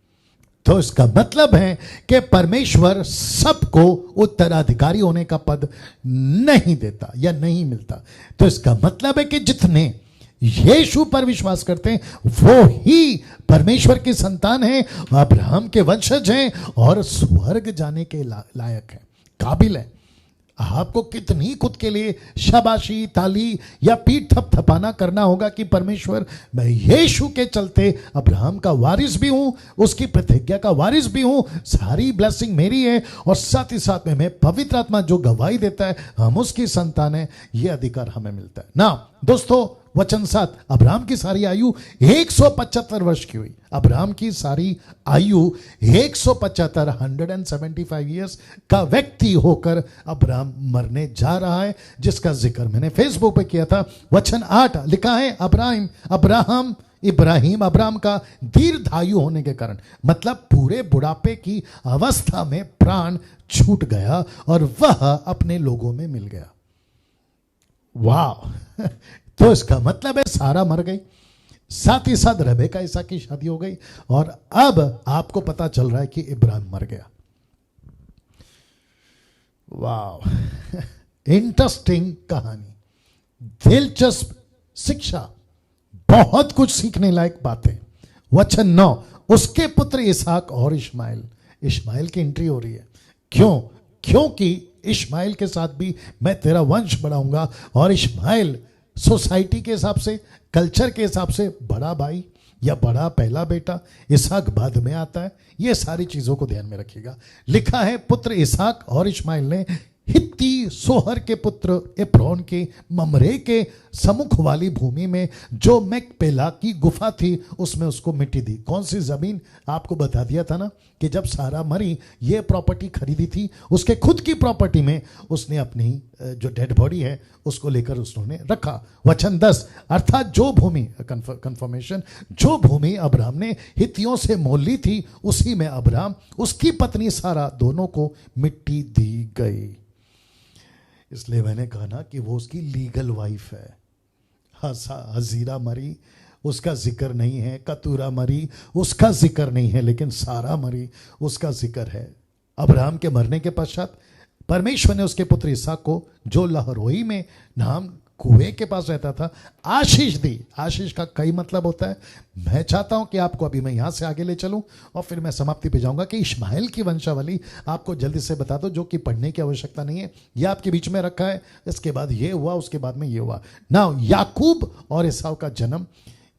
Speaker 1: तो इसका मतलब है कि परमेश्वर सबको उत्तराधिकारी होने का पद नहीं देता या नहीं मिलता। तो इसका मतलब है कि जितने यीशु पर विश्वास करते हैं वो ही परमेश्वर की संतान है, अब्राहम के वंशज हैं और स्वर्ग जाने के लायक है, काबिल है। आपको कितनी खुद के लिए शाबाशी, ताली या पीठ थपथपाना करना होगा कि परमेश्वर, मैं यीशु के चलते अब्राहम का वारिस भी हूं, उसकी प्रतिज्ञा का वारिस भी हूं, सारी ब्लेसिंग मेरी है और साथ ही साथ में मैं पवित्र आत्मा जो गवाही देता है हम उसकी संतान है, यह अधिकार हमें मिलता है ना। दोस्तों वचन 7, अब्राहम की सारी आयु 175 वर्ष की हुई। अब्राहम की सारी आयु 175 175 ईयर्स का व्यक्ति होकर अब्राहम मरने जा रहा है, जिसका जिक्र मैंने फेसबुक पे किया था। वचन 8 लिखा है, अब्राहम का दीर्घायु होने के कारण, मतलब पूरे बुढ़ापे की अवस्था में प्राण छूट गया और वह अपने लोगों में मिल गया। वाह तो इसका मतलब है सारा मर गई, साथ ही साथ रेबेका इसहाक की शादी हो गई और अब आपको पता चल रहा है कि इब्राहिम मर गया। वाह इंटरेस्टिंग कहानी, दिलचस्प शिक्षा, बहुत कुछ सीखने लायक बातें। वचन 9, उसके पुत्र इसहाक और इश्माइल की एंट्री हो रही है। क्यों? क्योंकि इश्माइल के साथ भी मैं तेरा वंश बढ़ाऊंगा और इश्माइल सोसाइटी के हिसाब से, कल्चर के हिसाब से बड़ा भाई या बड़ा पहला बेटा, इसहाक बाद में आता है। ये सारी चीजों को ध्यान में रखिएगा। लिखा है, पुत्र इसहाक और इश्माइल ने हित्ती सोहर के पुत्र एप्रोन के ममरे के सम्मुख वाली भूमि में जो मैकपेला की गुफा थी उसमें उसको मिट्टी दी। कौन सी जमीन? आपको बता दिया था ना कि जब सारा मरी ये प्रॉपर्टी खरीदी थी, उसके खुद की प्रॉपर्टी में उसने अपनी जो डेड बॉडी है उसको लेकर उसने रखा। वचन 10, अर्थात जो भूमि, कंफर्मेशन, जो भूमि अब्राहम ने हित्तियों से मोल ली थी उसी में अब्राहम, उसकी पत्नी सारा, दोनों को मिट्टी दी गई। इसलिए मैंने कहा ना कि वो उसकी लीगल वाइफ है। हजीरा मरी, उसका जिक्र नहीं है। कतूरा मरी, उसका जिक्र नहीं है, लेकिन सारा मरी, उसका जिक्र है। अब्राहम के मरने के पश्चात परमेश्वर ने उसके पुत्र इसहाक को, जो लहरोई में नाम कुएं के पास रहता था, आशीष दी। आशीष का कई मतलब होता है। मैं चाहता हूं कि आपको अभी मैं यहां से आगे ले चलूं और फिर मैं समाप्ति पे जाऊंगा कि इश्माइल की वंशावली आपको जल्दी से बता दो, जो कि पढ़ने की आवश्यकता नहीं है, यह आपके बीच में रखा है। इसके बाद ये हुआ, उसके बाद में ये हुआ। नाउ याकूब और एसाव का जन्म,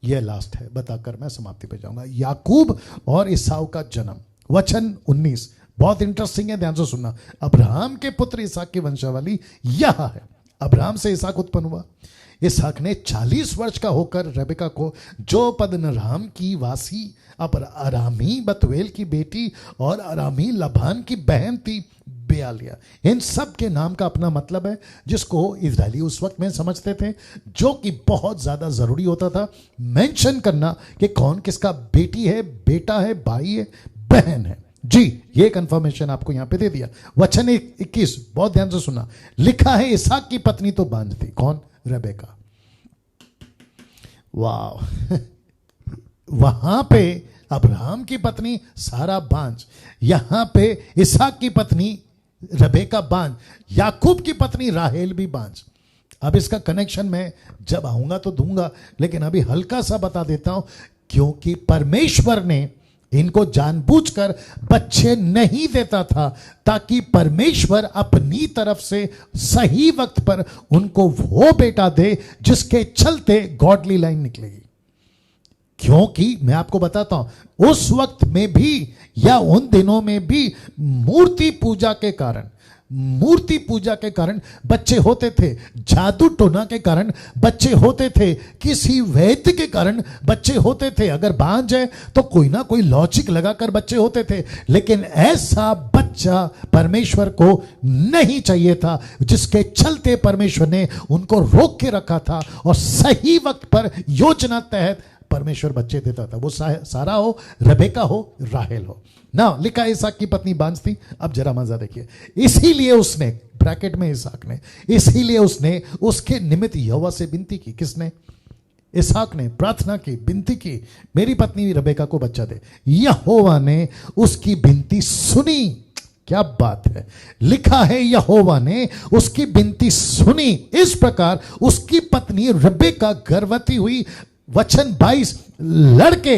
Speaker 1: यह लास्ट है, बताकर मैं समाप्ति पे जाऊंगा। याकूब और एसाव का जन्म, वचन 19 बहुत इंटरेस्टिंग है, ध्यान से सुनना। अब्राहम के पुत्र इसहाक की वंशावली यह है। अब्राहम से इसहाक उत्पन्न हुआ। इसहाक ने 40 वर्ष का होकर रेबेका को, जो पद्दनराम की वासी अरामी बतूएल की बेटी और अरामी लबान की बहन थी, ब्याह लिया। इन सब के नाम का अपना मतलब है, जिसको इजरायली उस वक्त में समझते थे, जो कि बहुत ज्यादा जरूरी होता था मेंशन करना कि कौन किसका बेटी है, बेटा है, भाई है, बहन है। जी ये कंफर्मेशन आपको यहां पे दे दिया। वचन 21 बहुत ध्यान से सुना। लिखा है, इसहाक की पत्नी तो बांझ थी। कौन? रेबेका। वाह वहां पे अब्राहम की पत्नी सारा बांझ, यहां पे इसहाक की पत्नी रेबेका बांझ, याकूब की पत्नी राहेल भी बांझ। अब इसका कनेक्शन मैं जब आऊंगा तो दूंगा, लेकिन अभी हल्का सा बता देता हूं, क्योंकि परमेश्वर ने इनको जानबूझकर बच्चे नहीं देता था, ताकि परमेश्वर अपनी तरफ से सही वक्त पर उनको वो बेटा दे जिसके चलते गॉडली लाइन निकलेगी। क्योंकि मैं आपको बताता हूं, उस वक्त में भी या उन दिनों में भी मूर्ति पूजा के कारण बच्चे होते थे, जादू टोना के कारण बच्चे होते थे, किसी वैद्य के कारण बच्चे होते थे, अगर बांझ है तो कोई ना कोई लॉजिक लगाकर बच्चे होते थे। लेकिन ऐसा बच्चा परमेश्वर को नहीं चाहिए था, जिसके चलते परमेश्वर ने उनको रोक के रखा था और सही वक्त पर योजना तहत परमेश्वर बच्चे देता था। वो सारा हो, रेबेका हो, राहेल हो ना। लिखा इसहाक की पत्नी बांझ थी। अब जरा मजा देखिए, इसीलिए उसने, ब्रैकेट में इसहाक ने, इसीलिए उसने उसके निमित्त यहोवा से विनती की। किसने? इसहाक ने प्रार्थना की, विनती की, मेरी पत्नी रेबेका को बच्चा दे। यहोवा ने उसकी विनती सुनी। क्या बात है! लिखा है यहोवा ने उसकी विनती सुनी। इस प्रकार उसकी पत्नी रेबेका गर्भवती हुई। वचन 22, लड़के,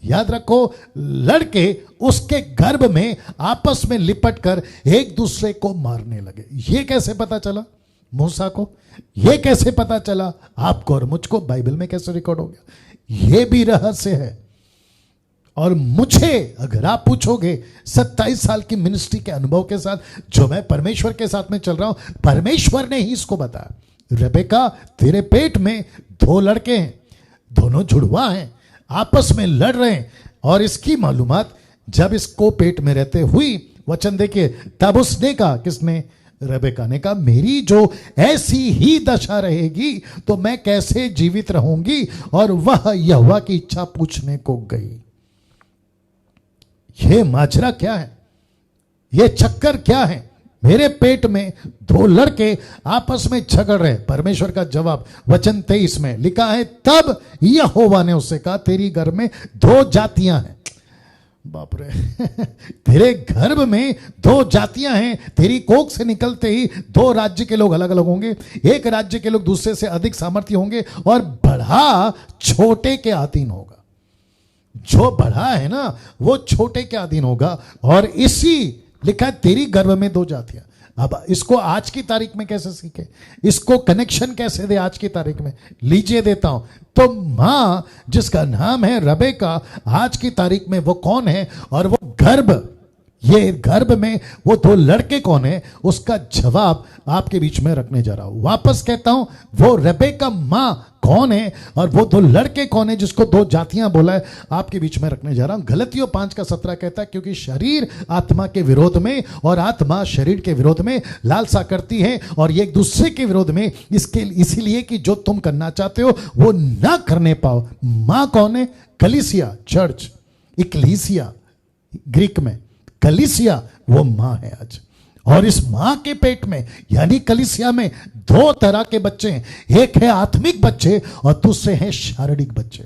Speaker 1: याद रखो, लड़के उसके गर्भ में आपस में लिपट कर एक दूसरे को मारने लगे। ये कैसे पता चला मूसा को? ये कैसे पता चला आपको और मुझको? बाइबल में कैसे रिकॉर्ड हो गया? ये भी रहस्य है। और मुझे अगर आप पूछोगे, 27 साल की मिनिस्ट्री के अनुभव के साथ, जो मैं परमेश्वर के साथ में चल रहा हूं, परमेश्वर ने ही इसको बताया। रेबेका, तेरे पेट में 2 लड़के हैं, दोनों जुड़वा हैं, आपस में लड़ रहे हैं। और इसकी मालूमात जब इसको पेट में रहते हुई, वचन देखिए, तब उसने कहा, किसने? रेबेका ने कहा, मेरी जो ऐसी ही दशा रहेगी तो मैं कैसे जीवित रहूंगी? और वह यहोवा की इच्छा पूछने को गई। ये माजरा क्या है? ये चक्कर क्या है? मेरे पेट में 2 लड़के आपस में झगड़ रहे। परमेश्वर का जवाब वचन 23 में लिखा है, तब यहोवा ने उससे कहा, तेरी गर्भ में 2 जातियां हैं। बाप रे तेरे गर्भ में 2 जातियां हैं। तेरी कोख से निकलते ही 2 राज्य के लोग अलग अलग होंगे। एक राज्य के लोग दूसरे से अधिक सामर्थ्य होंगे और बड़ा छोटे के अधीन होगा। जो बड़ा है ना, वो छोटे के अधीन होगा। और इसी लिखा है, तेरी गर्भ में 2 जातियां। अब इसको आज की तारीख में कैसे सीखे? इसको कनेक्शन कैसे दे आज की तारीख में? लीजिए देता हूं। तो मां जिसका नाम है रेबेका, आज की तारीख में वो कौन है? और वो गर्भ, ये गर्भ में वो 2 लड़के कौन है? उसका जवाब आपके बीच में रखने जा रहा हूं। वापस कहता हूं, वो रेबेका मां कौन है और वो 2 लड़के कौन है जिसको 2 जातियां बोला है, आपके बीच में रखने जा रहा हूं। गलतियों 5:17 कहता है, क्योंकि शरीर आत्मा के विरोध में और आत्मा शरीर के विरोध में लालसा करती है, और ये एक दूसरे के विरोध में, इसीलिए कि जो तुम करना चाहते हो वो ना करने पाओ। मां कौन है? कलीसिया, चर्च, इक्लीसिया ग्रीक में, कलीसिया वो मां है आज। और इस मां के पेट में यानी कलीसिया में 2 तरह के बच्चे हैं। एक है आत्मिक बच्चे और दूसरे हैं शारीरिक बच्चे।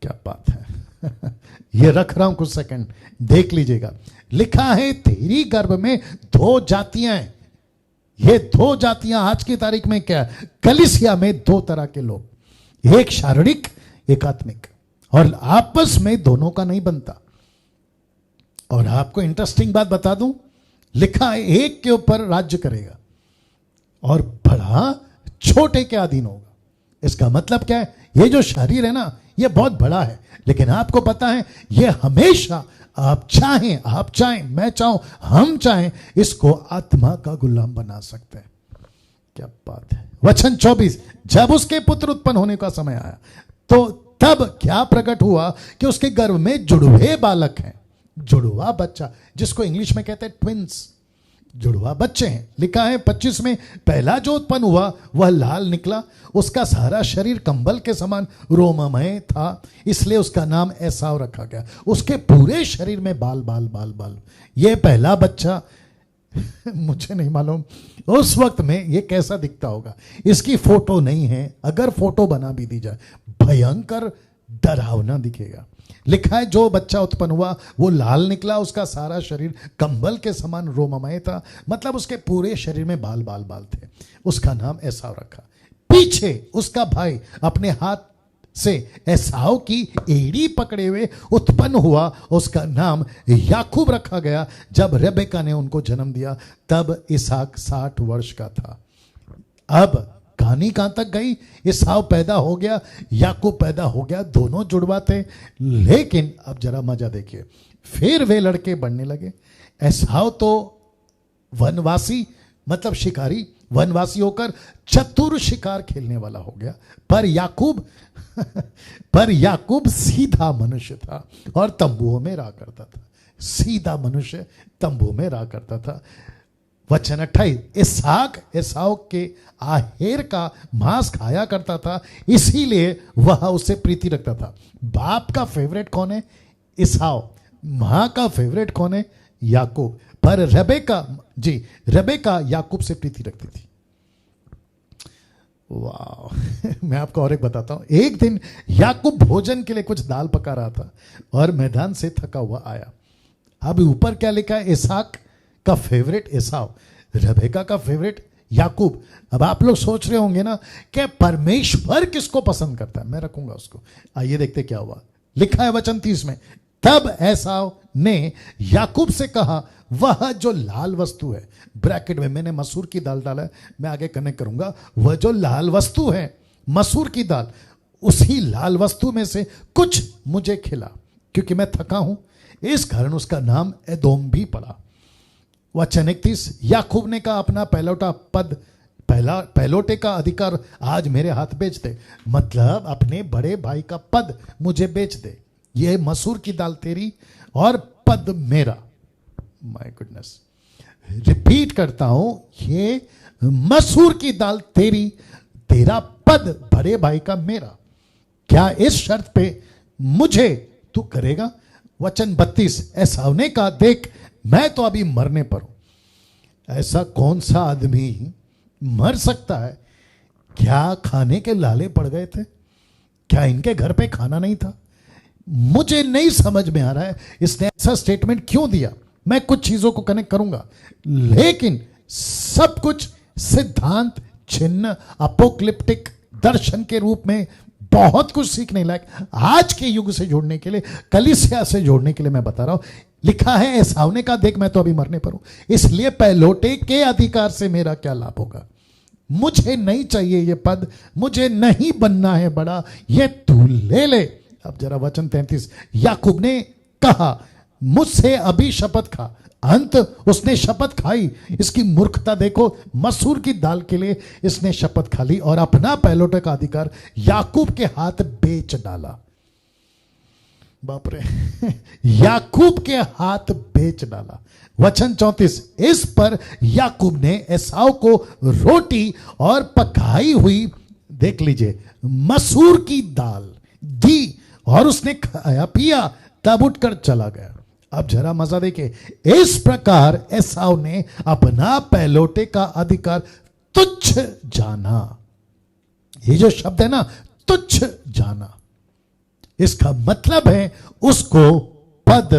Speaker 1: क्या बात है ये रख रहा हूं, कुछ सेकंड देख लीजिएगा। लिखा है, तेरी गर्भ में 2 जातियां हैं। ये 2 जातियां आज की तारीख में क्या है? कलीसिया में 2 तरह के लोग, एक शारीरिक, एक आत्मिक, और आपस में दोनों का नहीं बनता। और आपको इंटरेस्टिंग बात बता दूं, लिखा है, एक के ऊपर राज्य करेगा और बड़ा छोटे के अधीन होगा। इसका मतलब क्या है? ये जो शरीर है ना, ये बहुत बड़ा है, लेकिन आपको पता है ये हमेशा, आप चाहें, मैं चाहूं, हम चाहें, इसको आत्मा का गुलाम बना सकते हैं। क्या बात है! वचन 24, जब उसके पुत्र उत्पन्न होने का समय आया तो तब क्या प्रकट हुआ कि उसके गर्भ में जुड़वे बालक हैं। जुड़वा बच्चा, जिसको इंग्लिश में कहते हैं ट्विंस, जुड़वा बच्चे हैं। लिखा है 25 में, पहला जो उत्पन्न हुआ वह लाल निकला, उसका सारा शरीर कंबल के समान रोममय था, इसलिए उसका नाम एसाव रखा गया। उसके पूरे शरीर में बाल बाल बाल बाल। यह पहला बच्चा मुझे नहीं मालूम उस वक्त में ये कैसा दिखता होगा। इसकी फोटो नहीं है, अगर फोटो बना भी दी जाए भयंकर डरावना दिखेगा। लिखा है, जो बच्चा उत्पन्न हुआ वो लाल निकला, उसका सारा शरीर कंबल के समान रोममय था, मतलब उसके पूरे शरीर में बाल बाल बाल थे। उसका नाम एसाव रखा। पीछे उसका भाई अपने हाथ से एसाव की एड़ी पकड़े हुए उत्पन्न हुआ, उसका नाम याकूब रखा गया। जब रेबेका ने उनको जन्म दिया तब इसहाक 60 वर्ष का था। अब कहानी कहां तक गई, एसाव पैदा हो गया, याकूब पैदा हो गया, दोनों जुड़वा थे। लेकिन अब जरा मजा देखिए, फिर वे लड़के बढ़ने लगे। एसाव तो वनवासी मतलब शिकारी, वनवासी होकर चतुर शिकार खेलने वाला हो गया, पर याकूब पर याकूब सीधा मनुष्य था और तंबुओं में रहा करता था। सीधा मनुष्य तंबू में रहा करता था। वचन 28, इसहाक एसाव के आहेर का मांस खाया करता था, इसीलिए वह उससे प्रीति रखता था। बाप का फेवरेट कौन है? एसाव। मां का फेवरेट कौन है? याकूब। पर रेबेका याकूब से प्रीति रखती थी। वाह मैं आपको और एक बताता हूं। एक दिन याकूब भोजन के लिए कुछ दाल पका रहा था और मैदान से थका हुआ आया। अब ऊपर क्या लिखा है? इसहाक का फेवरेट एसाव, रेबेका का फेवरेट याकूब। अब आप लोग सोच रहे होंगे ना कि परमेश्वर किसको पसंद करता है, मैं रखूंगा उसको। आइए देखते क्या हुआ। लिखा है वचन 30 में, तब एसाव ने याकूब से कहा, वह जो लाल वस्तु है, ब्रैकेट में मैंने मसूर की दाल डाला है, मैं आगे कनेक्ट करूंगा, वह जो लाल वस्तु है मसूर की दाल, उसी लाल वस्तु में से कुछ मुझे खिला, क्योंकि मैं थका हूं। इस कारण उसका नाम एदोम भी पड़ा। वचन 31, याकूब ने कहा, अपना पहलोटे का अधिकार आज मेरे हाथ बेच दे। मतलब अपने बड़े भाई का पद मुझे बेच दे। ये मसूर की दाल तेरी और पद मेरा। माय गुडनेस, रिपीट करता हूं, ये मसूर की दाल तेरी, तेरा पद बड़े भाई का मेरा। क्या इस शर्त पे मुझे तू करेगा? वचन 32, एसाव ने कहा, देख मैं तो अभी मरने पर हूं। ऐसा कौन सा आदमी मर सकता है? क्या खाने के लाले पड़ गए थे? क्या इनके घर पे खाना नहीं था? मुझे नहीं समझ में आ रहा है इसने ऐसा स्टेटमेंट क्यों दिया। मैं कुछ चीजों को कनेक्ट करूंगा, लेकिन सब कुछ सिद्धांत, चिन्ह, अपोक्लिप्टिक दर्शन के रूप में बहुत कुछ सीखने लायक आज के युग से जोड़ने के लिए, कलीसिया से जोड़ने के लिए मैं बता रहा हूं। लिखा है एसाव ने कहा, देख मैं तो अभी मरने पर हूं, इसलिए पहलोटे के अधिकार से मेरा क्या लाभ होगा? मुझे नहीं चाहिए ये पद, मुझे नहीं बनना है बड़ा, ये तू ले ले। अब जरा वचन 33, याकूब ने कहा, मुझसे अभी शपथ खा। अंत उसने शपथ खाई। इसकी मूर्खता देखो, मसूर की दाल के लिए इसने शपथ खा ली और अपना पहलोटे का अधिकार याकूब के हाथ बेच डाला। बाप रे याकूब के हाथ बेच डाला। वचन 34, इस पर याकूब ने एसाव को रोटी और पकाई हुई, देख लीजिए, मसूर की दाल दी और उसने खाया पिया, तब उठकर चला गया। अब जरा मजा देखिए, इस प्रकार एसाव ने अपना पहलोटे का अधिकार तुच्छ जाना। ये जो शब्द है ना, तुच्छ जाना, इसका मतलब है उसको पद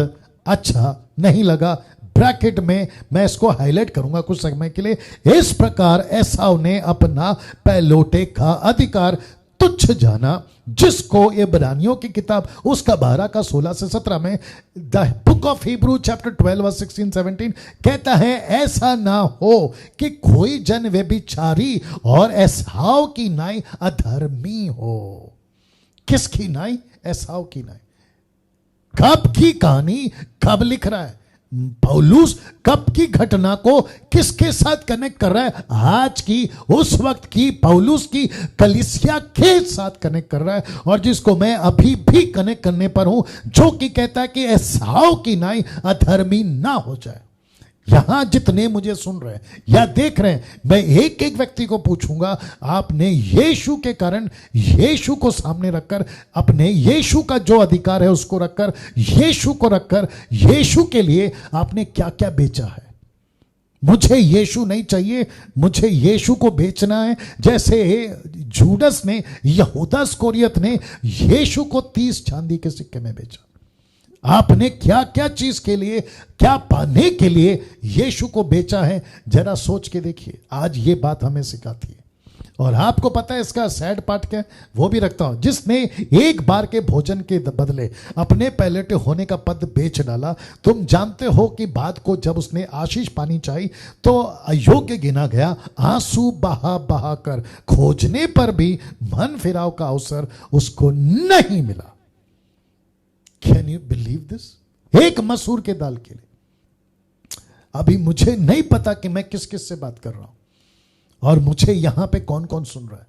Speaker 1: अच्छा नहीं लगा। ब्रैकेट में मैं इसको हाईलाइट करूंगा कुछ समय के लिए। इस प्रकार एसाव ने अपना पहलोटे का अधिकार तुच्छ जाना, जिसको इब्रानियों की किताब उसका 12 का 16 से 17 में, the book of Hebrew chapter 12 verse 16-17 कहता है, ऐसा ना हो कि कोई जन व्यभिचारी और एसाव की नाई अधर्मी हो। किसकी नाई? एसाव की नाई। कब की कहानी कब लिख रहा है पौलुस? कब की घटना को किसके साथ कनेक्ट कर रहा है? आज की, उस वक्त की, पौलुस की कलीसिया के साथ कनेक्ट कर रहा है, और जिसको मैं अभी भी कनेक्ट करने पर हूं, जो कि कहता है कि एसाव की नाई अधर्मी ना हो जाए। यहां जितने मुझे सुन रहे हैं या देख रहे हैं, मैं एक एक व्यक्ति को पूछूंगा, आपने यीशु के कारण, यीशु को सामने रखकर, अपने यीशु का जो अधिकार है उसको रखकर, यीशु को रखकर, यीशु के लिए आपने क्या क्या बेचा है? मुझे यीशु नहीं चाहिए, मुझे यीशु को बेचना है। जैसे जूडस ने, यहूदा इस्करियोत ने यीशु को 30 चांदी के सिक्के में बेचा। आपने क्या क्या चीज के लिए, क्या पाने के लिए यीशु को बेचा है? जरा सोच के देखिए। आज ये बात हमें सिखाती है, और आपको पता है इसका सैड पार्ट क्या है, वो भी रखता हूं। जिसने एक बार के भोजन के बदले अपने पैलेट होने का पद बेच डाला, तुम जानते हो कि बाद को जब उसने आशीष पानी चाहिए तो अयोग्य गिना गया, आंसू बहा बहा कर खोजने पर भी मन फिराव का अवसर उसको नहीं मिला। Can you believe this? एक मसूर के दाल के लिए। अभी मुझे नहीं पता कि मैं किस किस से बात कर रहा हूं और मुझे यहां पे कौन कौन सुन रहा है।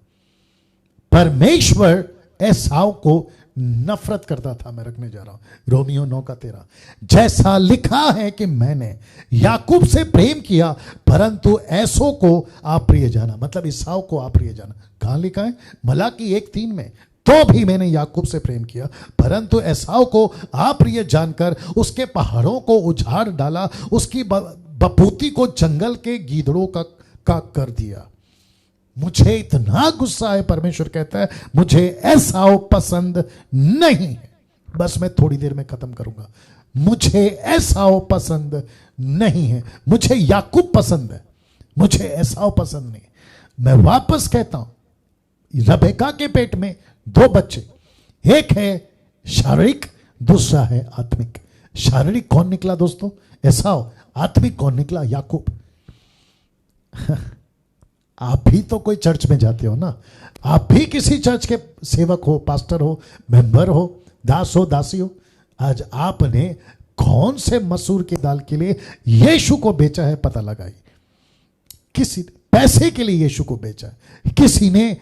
Speaker 1: परमेश्वर एसाव को नफरत करता था। मैं रखने जा रहा हूं रोमियो 9:13, जैसा लिखा है कि मैंने याकूब से प्रेम किया परंतु ऐसो को अप्रिय जाना। मतलब ईसाव को अप्रिय जाना। कहां लिखा है? मलाकी 1:3 में, तो भी मैंने याकूब से प्रेम किया परंतु एसाव को अप्रिय जानकर उसके पहाड़ों को उजाड़ डाला, उसकी बपूती को जंगल के गीदड़ों का कर दिया। मुझे इतना गुस्सा है, परमेश्वर कहता है, मुझे एसाव पसंद नहीं है। बस मैं थोड़ी देर में खत्म करूंगा। मुझे एसाव पसंद नहीं है, मुझे याकूब पसंद है, मुझे एसाव पसंद नहीं। मैं वापस कहता हूं, रबेका के पेट में 2 बच्चे, एक है शारीरिक, दूसरा है आत्मिक। शारीरिक कौन निकला दोस्तों? एसाव। आत्मिक कौन निकला? याकूब। आप भी तो कोई चर्च में जाते हो ना, आप भी किसी चर्च के सेवक हो, पास्टर हो, मेंबर हो, दास हो, दासी हो। आज आपने कौन से मसूर की दाल के लिए यीशु को बेचा है पता लगाइए। किसी पैसे के लिए यीशु को बेचा है, किसी ने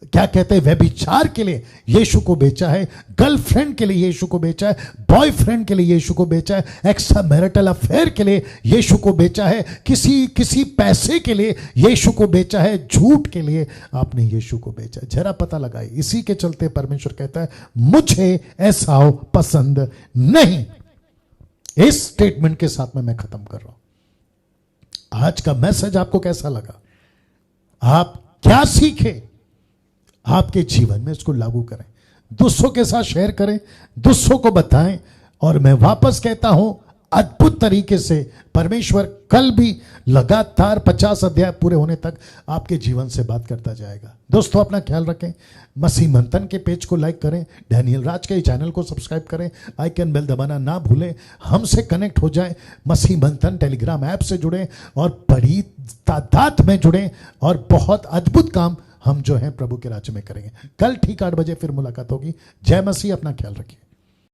Speaker 1: क्या कहते हैं व्यभिचार के लिए यीशु को बेचा है, गर्लफ्रेंड के लिए यीशु को बेचा है, बॉयफ्रेंड के लिए यीशु को बेचा है, एक्स्ट्रा मैरिटल अफेयर के लिए यीशु को बेचा है, किसी पैसे के लिए यीशु को बेचा है, झूठ के लिए आपने यीशु को बेचा। जरा पता लगाइए। इसी के चलते परमेश्वर कहता है मुझे एसाव पसंद नहीं। इस स्टेटमेंट के साथ में मैं खत्म कर रहा हूं। आज का मैसेज आपको कैसा लगा? आप क्या सीखे? आपके जीवन में इसको लागू करें, दूसरों के साथ शेयर करें, दूसरों को बताएं। और मैं वापस कहता हूं, अद्भुत तरीके से परमेश्वर कल भी लगातार 50 अध्याय पूरे होने तक आपके जीवन से बात करता जाएगा। दोस्तों अपना ख्याल रखें। मसीह मंथन के पेज को लाइक करें, डैनियल राज के चैनल को सब्सक्राइब करें, आइकन बेल दबाना ना भूलें। हमसे कनेक्ट हो जाएं, मसीह मंथन टेलीग्राम ऐप से जुड़ें और बड़ी तादाद में जुड़ें और बहुत अद्भुत काम हम जो है प्रभु के राज्य में करेंगे। कल ठीक 8 बजे फिर मुलाकात होगी। जय मसीह। अपना ख्याल रखिए।